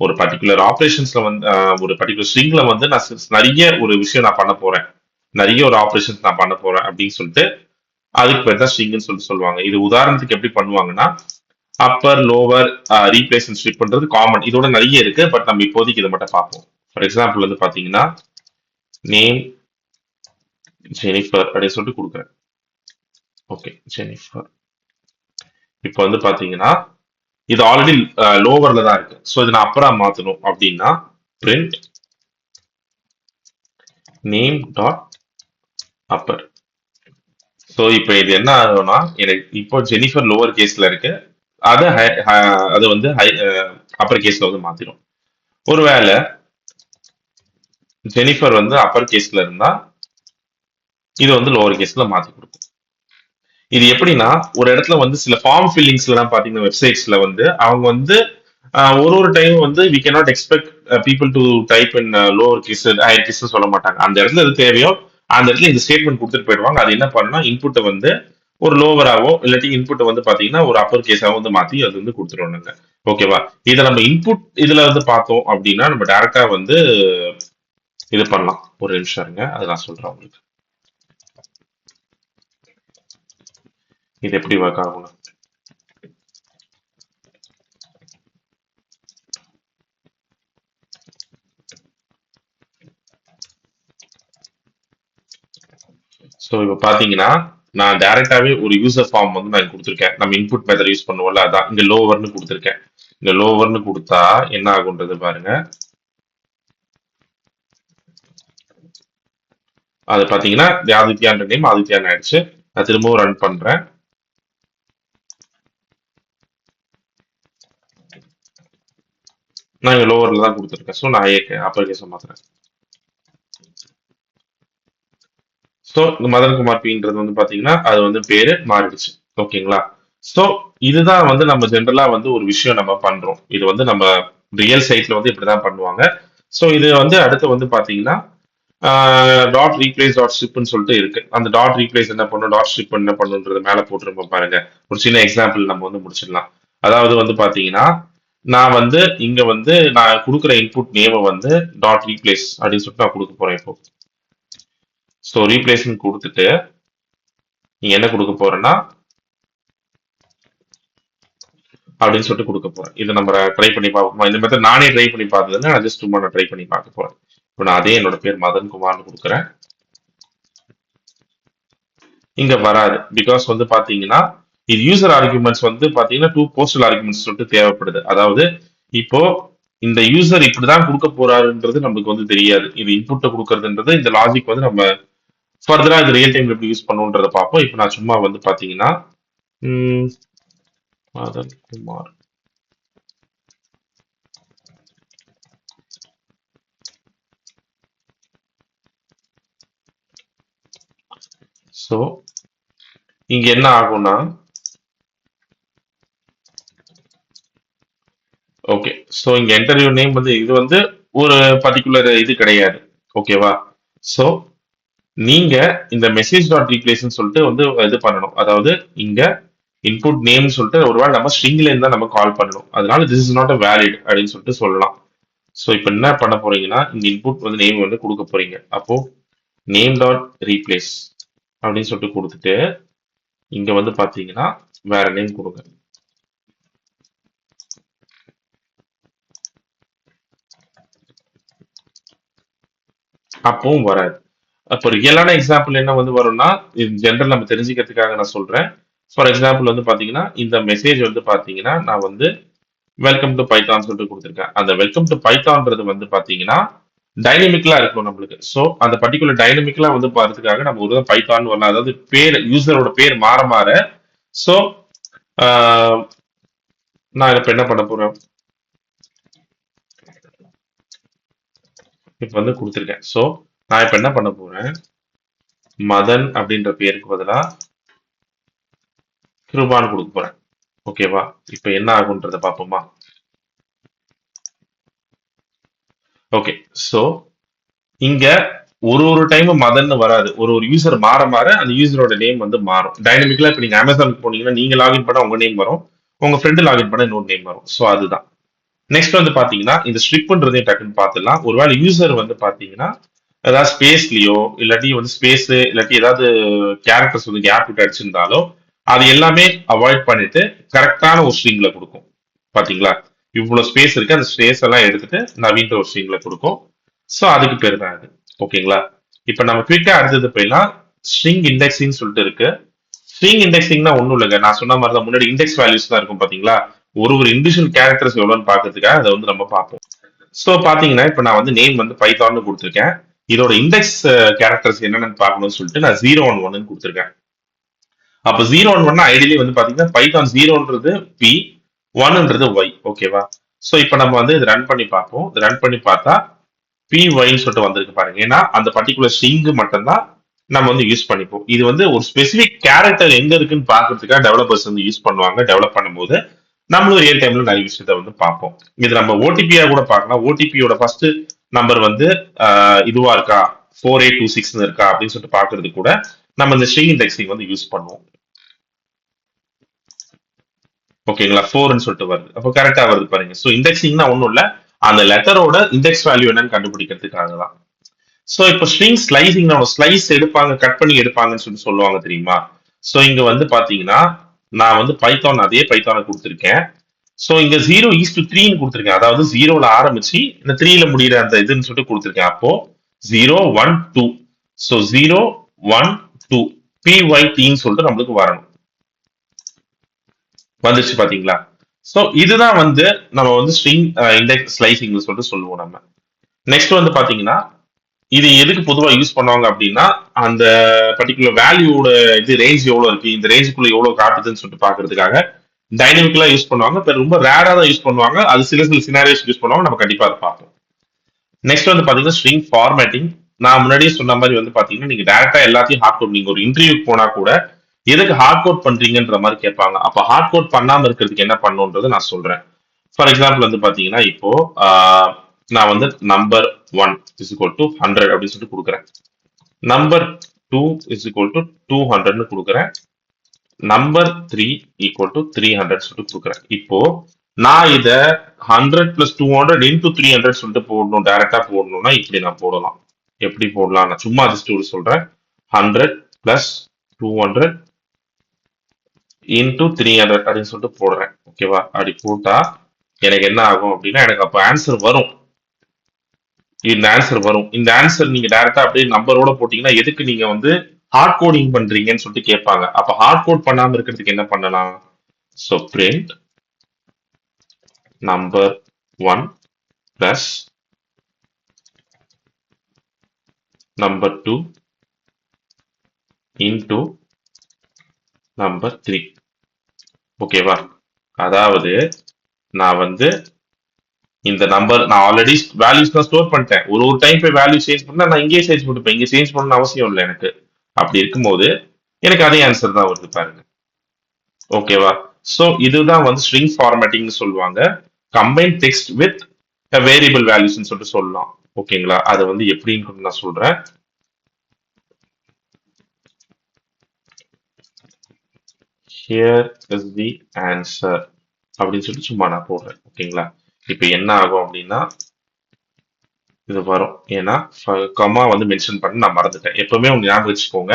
ஒரு பர்டிகுலர் ஆப்ரேஷன்ஸ்ல வந்து ஒரு பர்டிகுலர் ஸ்ட்ரிங்ல வந்து நான் நிறைய ஒரு விஷயம் நான் பண்ண போறேன், நிறைய ஒரு ஆப்ரேஷன்ஸ் நான் பண்ண போறேன் அப்படின்னு சொல்லிட்டு அதுக்கு பேர் தான் ஸ்ட்ரிங்னு சொல்லிட்டு சொல்லுவாங்க. இது உதாரணத்துக்கு எப்படி பண்ணுவாங்கன்னா, upper, lower, replace and strip பண்றது காமன். இதோட நிறைய இருக்கு, பட் நம்ம இப்போதைக்கு இதை மட்டும் பார்ப்போம். ஃபார் எக்ஸாம்பிள் வந்து பாத்தீங்கன்னா, நேம் ஜெனிஃபர் அப்படின்னு சொல்லிட்டு கொடுக்குறேன். Okay, Jennifer. இப்போ வந்து பாத்தீங்கன்னா இது ஆல்ரெடி லோவர்ல தான் இருக்கு. ஸோ இது நான் அப்புறம் மாத்தணும் அப்படின்னா print name dot Appar. So இப்போ இது என்ன ஆகும்னா, எனக்கு இப்போ ஜெனிஃபர் லோவர் கேஸ்ல இருக்கு, அதை அது வந்து அப்பர் கேஸ்ல வந்து மாத்திடும். ஒருவேளை ஜெனிஃபர் வந்து அப்பர் கேஸ்ல இருந்தா இது வந்து லோவர் கேஸ்ல மாத்தி கொடுக்கும். இது எப்படின்னா, ஒரு இடத்துல வந்து சில ஃபார்ம் ஃபில்லிங்ஸ்ல எல்லாம் பாத்தீங்கன்னா வெப்சைட்ஸ்ல வந்து அவங்க வந்து ஒரு டைம் வந்து we cannot expect people to type in lower case higher case சொல்ல மாட்டாங்க. அந்த இடத்துல எது தேவையோ அந்த இடத்துல இந்த ஸ்டேட்மெண்ட் கொடுத்துட்டு போயிடுவாங்க. அது என்ன பண்ணுன்னா, இன்புட்டை வந்து ஒரு லோவராவோ இல்லாட்டி இன்புட் வந்து பாத்தீங்கன்னா ஒரு அப்பர் கேஸாவோ வந்து மாத்தி அது வந்து கொடுத்துருவோம் நாங்க. ஓகேவா? இதை நம்ம இன்புட் இதுல வந்து பார்த்தோம் அப்படின்னா நம்ம டைரக்டா வந்து இது பண்ணலாம். ஒரு நிமிஷம் இருங்க, அதை நான் சொல்றேன் உங்களுக்கு. இது எப்படி ஒர்க் ஆகும்? ஸோ இப்போ பாத்தீங்கன்னா நான் டைரக்டாவே ஒரு யூசர் ஃபார்ம் வந்து நான் கொடுத்துருக்கேன். நம்ம இன்புட் மெத்தட் யூஸ் பண்ணுவோம்ல, அதான் இங்க லோவர்னு கொடுத்துருக்கேன். இங்க லோவர்னு கொடுத்தா என்ன ஆகுன்றது பாருங்க. அது பாத்தீங்கன்னா ஆதித்யான்ற நேம் ஆதித்யான்னு ஆயிடுச்சு. நான் திரும்பவும் ரன் பண்றேன். நான் இங்க லோவர்ல தான் கொடுத்துருக்கேன். ஸோ நான் அப்பர் கேஸை மாத்துறேன். ஸோ இந்த மதன் குமார் பின்றது வந்து பாத்தீங்கன்னா அது வந்து பேரு மாறிடுச்சு. ஓகேங்களா? ஸோ இதுதான் வந்து நம்ம ஜென்ரலா வந்து ஒரு விஷயம் நம்ம பண்றோம். இது வந்து நம்ம ரியல் சைட்ல வந்து இப்படிதான் பண்ணுவாங்க. ஸோ இது வந்து அடுத்து வந்து பாத்தீங்கன்னா டாட் ரீப்ளேஸ் டாட் ஸ்ட்ரிப்னு சொல்லிட்டு இருக்கு. அந்த டாட் ரீப்ளேஸ் என்ன பண்ணும், டாட் ஸ்ட்ரிப் என்ன பண்ணுன்றது மேல போட்டிருப்போம் பாருங்க. ஒரு சின்ன எக்ஸாம்பிள் நம்ம வந்து முடிச்சிடலாம். அதாவது வந்து பாத்தீங்கன்னா நான் வந்து இங்க வந்து நான் கொடுக்குற இன்புட் நேமை வந்து டாட் ரீப்ளேஸ் அப்படின்னு சொல்லிட்டு நான் கொடுக்க போறேன் இப்போ. ஸோ ரீப்ளேஸ்மெண்ட் கொடுத்துட்டு நீங்க என்ன கொடுக்க போறேன்னா அப்படின்னு சொல்லிட்டு கொடுக்க போறேன். இதை நம்ம ட்ரை பண்ணி பார்ப்போம். இந்த மெத்தட் நானே ட்ரை பண்ணி பார்த்ததுன்னு நான் ஜஸ்ட் சும்மா நான் ட்ரை பண்ணி பார்க்க போறேன். இப்போ நான் அதே என்னோட பேர் மதன் குமார்னு கொடுக்குறேன். இங்க வராது. பிகாஸ் வந்து பாத்தீங்கன்னா இது யூசர் ஆர்குமெண்ட்ஸ் வந்து பாத்தீங்கன்னா 2 போஸ்டல் ஆர்குமெண்ட்ஸ் சொல்லிட்டு தேவைப்படுது. அதாவது இப்போ இந்த யூசர் இப்படிதான் கொடுக்க போறாருன்றது நமக்கு வந்து தெரியாது. இது இன்புட்டை கொடுக்கறதுன்றது இந்த லாஜிக் வந்து நம்ம ஃபர்தரா இது ரியல் டைம் எப்படி யூஸ் பண்ணுன்றத பார்ப்போம். இப்போ நான் சும்மா வந்து பாத்தீங்கன்னா மதன் குமார் ஸோ இங்க என்ன ஆகும்னா ஓகே, ஸோ இங்க என்டர் யுவர் நேம் வந்து இது வந்து ஒரு பர்டிகுலர் இது கிடையாது. ஓகேவா? ஸோ நீங்க இந்த மெசேஜ் டாட் ரீப்ளேஸ்ன்னு சொல்லிட்டு வந்து இது பண்ணணும். அதாவது இங்க இன்புட் நேம் சொல்லிட்டு ஒருவேளை நம்ம ஸ்ட்ரிங்ல இருந்தா நம்ம கால் பண்ணணும். அதனால this is not a valid அப்படின்னு சொல்லிட்டு சொல்லலாம். ஸோ இப்போ என்ன பண்ண போறீங்கன்னா இந்த இன்புட் வந்து நேம் வந்து கொடுக்க போறீங்க. அப்போ நேம் டாட் ரீப்ளேஸ் அப்படின்னு சொல்லிட்டு கொடுத்துட்டு இங்க வந்து பாத்தீங்கன்னா வேற நேம் கொடுங்க. அப்பவும் வராது. அப்போ ரியலான எக்ஸாம்பிள் என்ன வந்து வரும்னா ஜென்ரல் நம்ம தெரிஞ்சுக்கிறதுக்காக நான் சொல்றேன். ஃபார் எக்ஸாம்பிள் வந்து பாத்தீங்கன்னா இந்த மெசேஜ் வந்து பாத்தீங்கன்னா நான் வந்து வெல்கம் டு பைத்தான் சொல்லிட்டு கொடுத்துருக்கேன். அந்த வெல்கம் டு பைத்தான்றது வந்து பாத்தீங்கன்னா டைனமிக்கலா இருக்கும் நம்மளுக்கு. ஸோ அந்த பர்டிகுலர் டைனமிக்கலா வந்து பாக்கிறதுக்காக நம்ம ஒரு பைத்தான் வரலாம். அதாவது பேர் யூசரோட பேர் மாற மாற ஸோ நான் இப்ப என்ன பண்ண போறேன், இப்ப வந்து கொடுத்துருக்கேன். ஸோ நான் இப்ப என்ன பண்ண போறேன், மதன் அப்படின்ற பேருக்கு பதிலா கிருபான்னு கொடுக்க போறேன். ஓகேவா? இப்ப என்ன ஆகுன்றத பாப்போமா? ஓகே, ஸோ இங்க ஒரு ஒரு டைம் மதன் வராது. ஒரு ஒரு யூசர் மாற மாற அந்த யூசரோட நேம் வந்து மாறும். டைனமிக்கலா இப்ப நீங்க அமேசானுக்கு போனீங்கன்னா நீங்க லாகின் பண்ண உங்க நேம் வரும், உங்க ஃப்ரெண்டு லாகின் பண்ண இன்னொரு நேம் வரும். ஸோ அதுதான். நெக்ஸ்ட் வந்து பாத்தீங்கன்னா இந்த ஸ்ட்ரிப்ன்றதையும் டக்குன்னு பார்த்துடலாம். ஒருவேளை யூசர் வந்து பாத்தீங்கன்னா ஏதாவது ஸ்பேஸ்லயோ இல்லாட்டி வந்து ஸ்பேஸ் இல்லாட்டி ஏதாவது கேரக்டர்ஸ் வந்து கேப் விட்டு அடிச்சிருந்தாலோ அது எல்லாமே அவாய்ட் பண்ணிட்டு கரெக்டான ஒரு ஸ்ட்ரிங்ல கொடுக்கும். பாத்தீங்களா? இவ்வளவு ஸ்பேஸ் இருக்கு, அந்த ஸ்பேஸ் எல்லாம் எடுத்துட்டு நவீன்ற ஒரு ஸ்ட்ரிங்ல கொடுக்கும். ஸோ அதுக்கு பேர் தான் அது. ஓகேங்களா? இப்ப நம்ம குவிக்கா அடுத்தது போயிடலாம். ஸ்ட்ரிங் இண்டெக்ஸிங் சொல்லிட்டு இருக்கு. ஸ்ட்ரிங் இண்டெக்ஸிங்னா ஒண்ணும் இல்லைங்க, நான் சொன்ன மாதிரி தான் முன்னாடி இண்டெக்ஸ் வேல்யூஸ் தான் இருக்கும் பாத்தீங்களா? ஒரு ஒரு இண்டிவிஜுவல் கேரக்டர்ஸ் எவ்வளவுன்னு பாக்கிறதுக்காக அதை வந்து நம்ம பார்ப்போம். ஸோ பாத்தீங்கன்னா இப்ப நான் வந்து நேம் வந்து பைத்தான்னு கொடுத்துருக்கேன். இதோட இண்டெக்ஸ் கேரக்டர்ஸ் என்னென்னு பார்க்கணும்னு சொல்லிட்டு நான் 011 கொடுத்துருக்கேன். அப்ப 011 ஐடியலி வந்து பாத்தீங்கன்னா பைத்தான் 0ன்றது பி, 1ன்றது ஒய். ஓகேவா? ஸோ இப்போ நம்ம வந்து இது ரன் பண்ணி பார்ப்போம். இது ரன் பண்ணி பார்த்தா பி ஒய்ன்னு சொல்லிட்டு வந்திருக்கு பாருங்க. ஏன்னா அந்த பர்டிகுலர் ஸ்ட்ரிங் மட்டும்தான் நம்ம வந்து யூஸ் பண்ணிப்போம். இது வந்து ஒரு ஸ்பெசிபிக் கேரக்டர் எங்க இருக்குன்னு பாக்குறதுக்காக டெவலப்பர்ஸ் வந்து யூஸ் பண்ணுவாங்க. டெவலப் பண்ணும்போது நம்மளும் ரியல் டைம்ல நிறைய விஷயத்த வந்து பார்ப்போம். இது நம்ம ஓடிபியா கூட பார்க்கலாம். ஓடிபியோட ஃபர்ஸ்ட் நம்பர் வந்து இதுவா இருக்கா, 4826 இருக்கா அப்படின்னு சொல்லிட்டு பாக்குறது கூட நம்ம இந்த ஸ்ட்ரிங் இண்டெக்ஸிங் வந்து யூஸ் பண்ணுவோம். ஓகேங்களா? 4ன்னு சொல்லிட்டு வருது. அப்போ கரெக்டா வருது பாருங்க. ஸோ இண்டெக்ஸிங்னா ஒண்ணும் இல்ல. அந்த லெட்டரோட இண்டெக்ஸ் வேல்யூ என்னன்னு கண்டுபிடிக்கிறதுக்காக தான். ஸோ இப்போ ஸ்ட்ரிங் ஸ்லைசிங் ஸ்லைஸ் எடுப்பாங்க, கட் பண்ணி எடுப்பாங்கன்னு சொல்லி சொல்லுவாங்க தெரியுமா? ஸோ இங்க வந்து பாத்தீங்கன்னா, நான் வந்து பைத்தான் அதே பைத்தானை கொடுத்துருக்கேன். ஸோ இங்க 0 ஈஸ் டு 3ன்னு கொடுத்துருக்கேன். அதாவது 0ல ஆரம்பிச்சு இந்த 3ல முடியிற அந்த இதுன்னு சொல்லிட்டு கொடுத்துருக்கேன். அப்போ 0 1 2. ஸோ 0 1 2 PYTன்னு சொல்லிட்டு நம்மளுக்கு வரணும். வந்துச்சு பாத்தீங்களா? சோ இதுதான் வந்து நம்ம வந்து ஸ்ட்ரிங் இண்டெக்ஸ் ஸ்லைசிங் சொல்லிட்டு சொல்லுவோம் நம்ம. நெக்ஸ்ட் வந்து பாத்தீங்கன்னா, இது எதுக்கு பொதுவா யூஸ் பண்ணுவாங்க அப்படின்னா, அந்த பர்டிகுலர் வேல்யூட இது ரேஞ்ச் எவ்வளவு இருக்கு, இந்த ரேஞ்சுக்குள்ள எவ்வளவு காட்டுதுன்னு சொல்லிட்டு பாக்குறதுக்காக டைனமிக்கலா யூஸ் பண்ணுவாங்க. இப்ப ரொம்ப ரேரா தான் யூஸ் பண்ணுவாங்க. அது சில சில சினாரியோஸ் யூஸ் பண்ணுவாங்க. நம்ம கண்டிப்பா அதை பார்ப்போம். நெக்ஸ்ட் வந்து பாத்தீங்கன்னா ஸ்ட்ரிங் ஃபார்மேட்டிங். நான் முன்னாடியே சொன்ன மாதிரி வந்து பாத்தீங்கன்னா நீங்க டைரக்டா எல்லாத்தையும் ஹார்ட் கோட், நீங்க ஒரு இன்டர்வியூ போனா கூட எதுக்கு ஹார்ட் கோட் பண்றீங்கன்ற மாதிரி கேட்பாங்க. அப்ப ஹார்ட் கோட் பண்ணாம இருக்கிறதுக்கு என்ன பண்ணுன்றது நான் சொல்றேன். ஃபார் எக்ஸாம்பிள் வந்து பாத்தீங்கன்னா இப்போ நான் வந்து நம்பர் 1 இஸ் ஈக்குவல் டு 100 அப்படின்னு சொல்லிட்டு கொடுக்குறேன். நம்பர் 2 இஸ் ஈக்குவல் டு 200ன்னு கொடுக்குறேன். நம்பர் 3 ஈக்குவல் டு 300 சொல்லிட்டு கொடுக்குறேன். இப்போ நான் இத 100 பிளஸ் 200 இன்டூ 300 சொல்லிட்டு போடணும், டைரக்டா போடணும்னா இப்படி நான் போடலாம். எப்படி போடலாம்? நான் சும்மா ஜஸ்ட் ஒரு சொல்றேன். 100 பிளஸ் 200 இன்டூ 300 அப்படின்னு சொல்லிட்டு போடுறேன். ஓகேவா? அப்படி போட்டா எனக்கு என்ன ஆகும் அப்படின்னா, எனக்கு அப்ப ஆன்சர் வரும். இந்த ஆன்சர் வரும். இந்த ஆன்சர் நீங்க டைரக்டா அப்படியே நம்பரோட போட்டீங்கன்னா எதுக்கு நீங்க வந்து ஹார்ட் கோடிங் பண்றீங்கன்னு சொல்லிட்டு கேட்பாங்க. அப்ப ஹார்ட் கோட் பண்ணாம இருக்கிறதுக்கு என்ன பண்ணலாம்? So print number 1 plus number 2 into number 3. ஓகேவா? அதாவது நான் வந்து இந்த நம்பர் நான் ஆல்ரெடி வேல்யூஸ் தான் ஸ்டோர் பண்ணிட்டேன். ஒரு ஒரு டைம் போய் வேல்யூ சேஞ்ச் பண்ணா நான் இங்கேயே சேஞ்ச் பண்ணிப்பேன். இங்க சேஞ்ச் பண்ணணும்னு அவசியம் இல்லை எனக்கு. அப்படி இருக்கும்போது எனக்கு அதே ஆன்சர் தான் வருது பாருங்க. ஓகேவா? சோ இதுதான் வந்து ஸ்ட்ரிங் ஃபார்மேட்டிங்னு சொல்லுவாங்க. கம்பைன் டெக்ஸ்ட் வித் வேரியபிள் வேல்யூஸ்னு சொல்லிட்டு சொல்லலாம். ஓகேங்களா? அது வந்து எப்படின்னு நான் சொல்றேன். ஹியர் இஸ் தி ஆன்சர் அப்படின்னு சொல்லிட்டு சும்மா நான் போடுறேன். ஓகேங்களா? இப்போ என்ன ஆகும் அப்படின்னா இது வரும். ஏன்னா கமா வந்து மென்ஷன் பண்ண நான் மறந்துட்டேன். எப்பவுமே உங்க ஞாபகம் வச்சுக்கோங்க,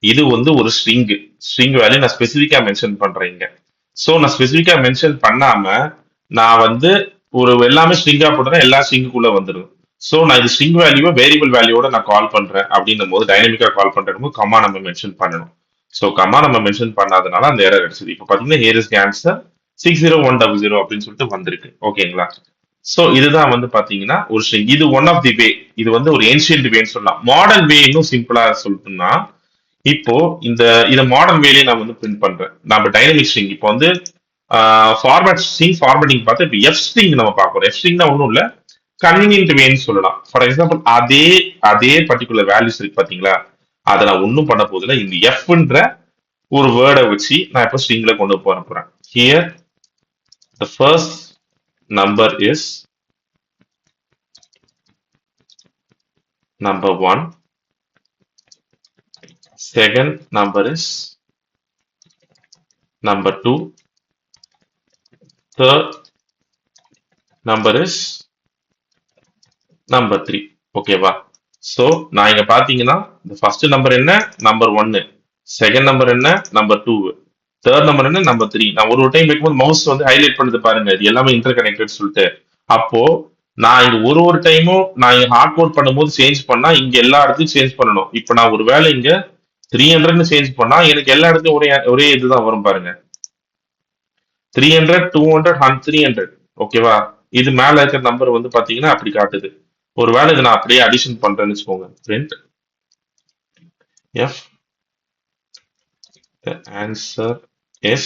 இது வந்து ஒரு ஸ்ட்ரிங். ஸ்ட்ரிங் வேல்யூ நான் ஸ்பெசிஃபிக்கா மென்ஷன் பண்றேன் இங்க. ஸோ நான் ஸ்பெசிஃபிக்கா மென்ஷன் பண்ணாம நான் வந்து ஒரு எல்லாமே ஸ்ட்ரிங்கா போட்டேன்னா எல்லா ஸ்ட்ரிங்குக்குள்ள வந்துடும். ஸோ நான் இது ஸ்ட்ரிங் வேல்யூவை வேரியபிள் வேல்யூவோட நான் கால் பண்றேன் அப்படின்னும் போது டைனமிக்கா கால் பண்றதும் போது கமா நம்ம மென்ஷன் பண்ணணும். ஸோ கமா நம்ம மென்ஷன் பண்ணாதனால அந்த எரர் அடிச்சது. இப்போ பாத்தீங்கன்னா ஹியர் இஸ் தி ஆன்சர் 60100 அப்படின்னு சொல்லிட்டு வந்திருக்கு. ஓகேங்களா? சோ இதுதான் வந்து பாத்தீங்கன்னா ஒரு string. இது ஒன் ஆஃப் தி வே. இது வந்து ஒரு ஏன்ஷியன்ட் வேன்னு சொல்லலாம். மாடர்ன் வே இன்னும் சிம்பிளா சொல்லணும்னா இப்போ இந்த இத மாடர்ன் வேலயே நான் வந்து பிரிண்ட் பண்றேன். நம்ம டைனமிக் ஸ்ட்ரிங் இப்போ வந்து ஃபார்மேட் ஸ்ட்ரிங் ஃபார்மேட்டிங் பார்த்தா இப்போ எஃப் ஸ்ட்ரிங் நம்ம பார்க்கறோம். எஃப் ஸ்ட்ரிங்னா ஒன்றும் இல்ல, கன்வீனியன்ட் வேன்னு சொல்லலாம். ஃபார் எக்ஸாம்பிள் அதே அதே பர்டிகுலர் வேல்யூஸ் இருக்கு பாத்தீங்களா, அதை நான் ஒன்றும் பண்ண போதில்லை. இந்த எஃப்ன்ற ஒரு வேர்டை வச்சு நான் இப்போ ஸ்ட்ரிங்ல கொண்டு போற போறேன். Here the first number is number 1, second number is number 2, third number is number 3. ஓகேவா? சோ நான் இங்க பாத்தீங்கன்னா இந்த ஃபர்ஸ்ட் நம்பர் என்ன? நம்பர் 1. செகண்ட் நம்பர் என்ன? நம்பர் 2. தேர்ட் நம்பர் என்ன? நம்பர் 3. நான் ஒரு டைம் வைக்கும்போது மவுஸ் வந்து ஹைலைட் பண்ணுது பாருங்க. இது எல்லாமே இன்டர் கனெக்டட் சொல்லிட்டு. அப்போ நான் இங்க ஒரு டைமும் நான் இங்க ஹார்ட் கோட் பண்ணும்போது சேஞ்ச் பண்ணா இங்க எல்லா இடத்தையும் சேஞ்ச் பண்ணணும். இப்போ நான் ஒரு வேளை இங்க 300 சேஞ்ச் பண்ணா எனக்கு எல்லா இடத்துலயும் ஒரே ஒரே இதுதான் வரும் பாருங்க. 300 200 300. ஓகேவா? இது மேல இருக்கிற நம்பர் வந்து பாத்தீங்கன்னா அப்படி காட்டுது. ஒருவேளை இதை நான் அப்படியே அடிஷன் பண்றேன்னு வச்சுக்கோங்க. Print F the answer is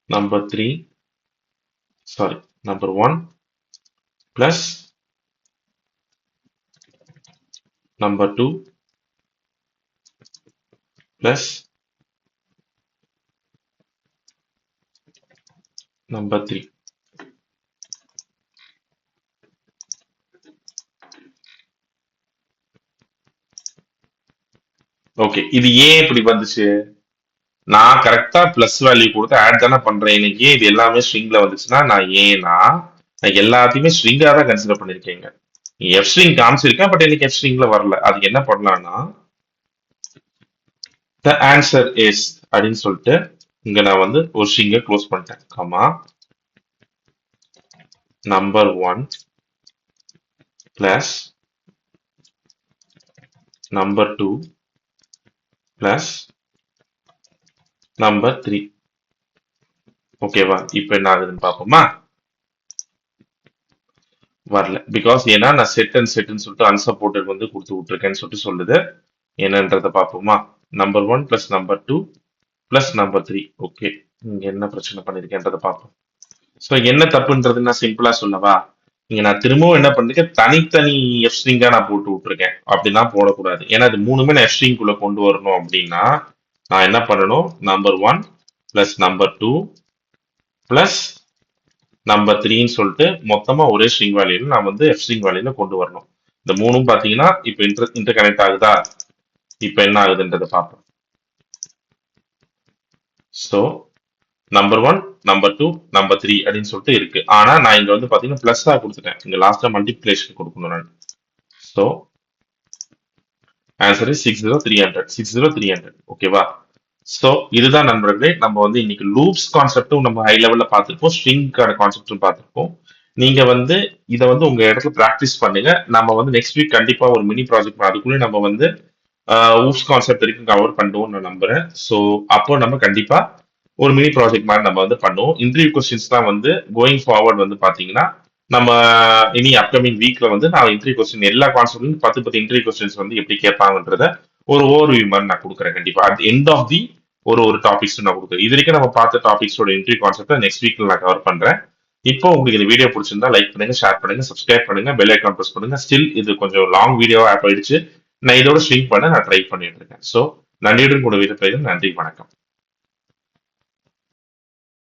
number 3, sorry, number 1 plus number 2 plus number 3. Okay, இது ஏன் இப்படி வந்துச்சு? நான் கரெக்டா பிளஸ் வேல்யூ கொடுத்து ஆட் தானே பண்றேன். எனக்கு ஏன் இது எல்லாமே ஸ்ட்ரிங்ல வந்துச்சுன்னா நான் எல்லாத்தையுமே ஸ்ட்ரிங்கா தான் கன்சிடர் பண்ணிருக்கேங்க. எஃப் ஸ்ட்ரிங் காமிச்சிருக்கேன், பட் எனக்கு எஃப் ஸ்ட்ரிங்ல வரல. அதுக்கு என்ன பண்ணலாம்னா த ஆன்சர் இஸ் அப்படின்னு சொல்லிட்டு இங்க நான் வந்து ஒரு ஸ்ட்ரிங்கை க்ளோஸ் பண்ணிட்டேன். Comma number 1 plus number 2 plus number 3. ஓகேவா? இப்போ என்ன ஆகுதுன்னு பார்ப்போமா? வரல. பிகாஸ் ஏன்னா நான் செட்னு சொல்லிட்டு அன்சப்போர்ட்டட் வந்து கொடுத்து விட்டுருக்கேன்னு சொல்லிட்டு சொல்லுது. என்னன்றதை பார்ப்போமா? Number 1 plus number 2 plus number 3. Okay, இங்க என்ன பிரச்சனை பண்ணிருக்கேன்றதை பார்ப்போம். ஸோ என்ன தப்புன்றது நான் சிம்பிளா சொல்லவா? இங்க நான் திரும்பவும் என்ன பண்ணிருக்கேன், தனித்தனி எஃப் ஸ்ட்ரிங்கா நான் போட்டு விட்டுருக்கேன். அப்படிதான் போடக்கூடாது. ஏன்னா இது மூணுமே நான் எஃப் ஸ்ட்ரிங் குள்ள கொண்டு வரணும் அப்படின்னா நான் என்ன பண்ணணும், number 1 plus number 2 plus number 3ன்னு சொல்லிட்டு மொத்தமா ஒரே ஸ்ட்ரிங் வேல்யூல நான் வந்து எஃப் ஸ்ட்ரிங் வேல்யூல கொண்டு வரணும். இந்த மூணும் பாத்தீங்கன்னா இப்ப இன்டர் கனெக்ட் ஆகுதா? இப்ப என்ன ஆகுதுன்றதை பார்ப்போம். ஸோ நம்பர் 1 நம்பர் 2 நம்பர் 3 அப்படின்னு சொல்லிட்டு இருக்கு. ஆனா நான் இங்க வந்து பாத்தீங்கன்னா பிளஸ்ஸா கொடுத்துட்டேன். இங்க லாஸ்டா மல்டிப்ளிகேஷன் கொடுக்கணும் நான். So answer is 60300. 60300. ஓகேவா? ஸோ இதுதான் நண்பர்களே, நம்ம வந்து இன்னைக்கு லூப்ஸ் கான்செப்டும் நம்ம ஹை லெவல்ல பார்த்துருப்போம், ஸ்ட்ரிங்கான கான்செப்டும் பார்த்துருப்போம். நீங்க வந்து இதை வந்து உங்க இடத்துல பிராக்டிஸ் பண்ணுங்க. நம்ம வந்து நெக்ஸ்ட் வீக் கண்டிப்பா ஒரு மினி ப்ராஜெக்ட் அதுக்குள்ளே நம்ம வந்து ஊப்ஸ் கான்செப்ட் வரைக்கும் கவர் பண்ணுவோம்னு நான் நம்புறேன். ஸோ அப்போ நம்ம கண்டிப்பா ஒரு மினி ப்ராஜெக்ட் மாதிரி நம்ம வந்து பண்ணுவோம். இன்டர்வியூ கொஸ்டின்ஸ் தான் வந்து கோயிங் ஃபார்வர்ட் வந்து பாத்தீங்கன்னா நம்ம இனி அப்கமிங் வீக்ல வந்து நான் இன்டர்வியூ கொஸ்டின் எல்லா கான்செப்ட்லையும் 10 இன்டர்வியூ கொஸ்டின்ஸ் வந்து எப்படி கேட்பாங்கன்றத ஒரு ஓவர்வியூ மாதிரி நான் கொடுக்குறேன் கண்டிப்பா. அட் எண்ட் ஆஃப் தி ஒரு டாபிக்ஸ் நான் கொடுக்குறேன். இது வரைக்கும் நம்ம பார்த்த டாபிக்ஸோட இன்டர்வியூ கான்செப்ட் நெக்ஸ்ட் வீக்ல நான் கவர் பண்றேன். இப்போ உங்களுக்கு இந்த வீடியோ பிடிச்சிருந்தா லைக் பண்ணுங்க, ஷேர் பண்ணுங்க, சப்ஸ்கிரைப் பண்ணுங்க, பெல் ஐக்கான் பிரஸ் பண்ணுங்க. ஸ்டில் இது கொஞ்சம் லாங் வீடியோவா போயிடுச்சு. நான் இதோட ஸ்ட்ரிங் பண்ண நான் ட்ரை பண்ணிட்டு இருக்கேன். ஸோ நன்றியுடன் கூட வீடு நன்றி, வணக்கம்.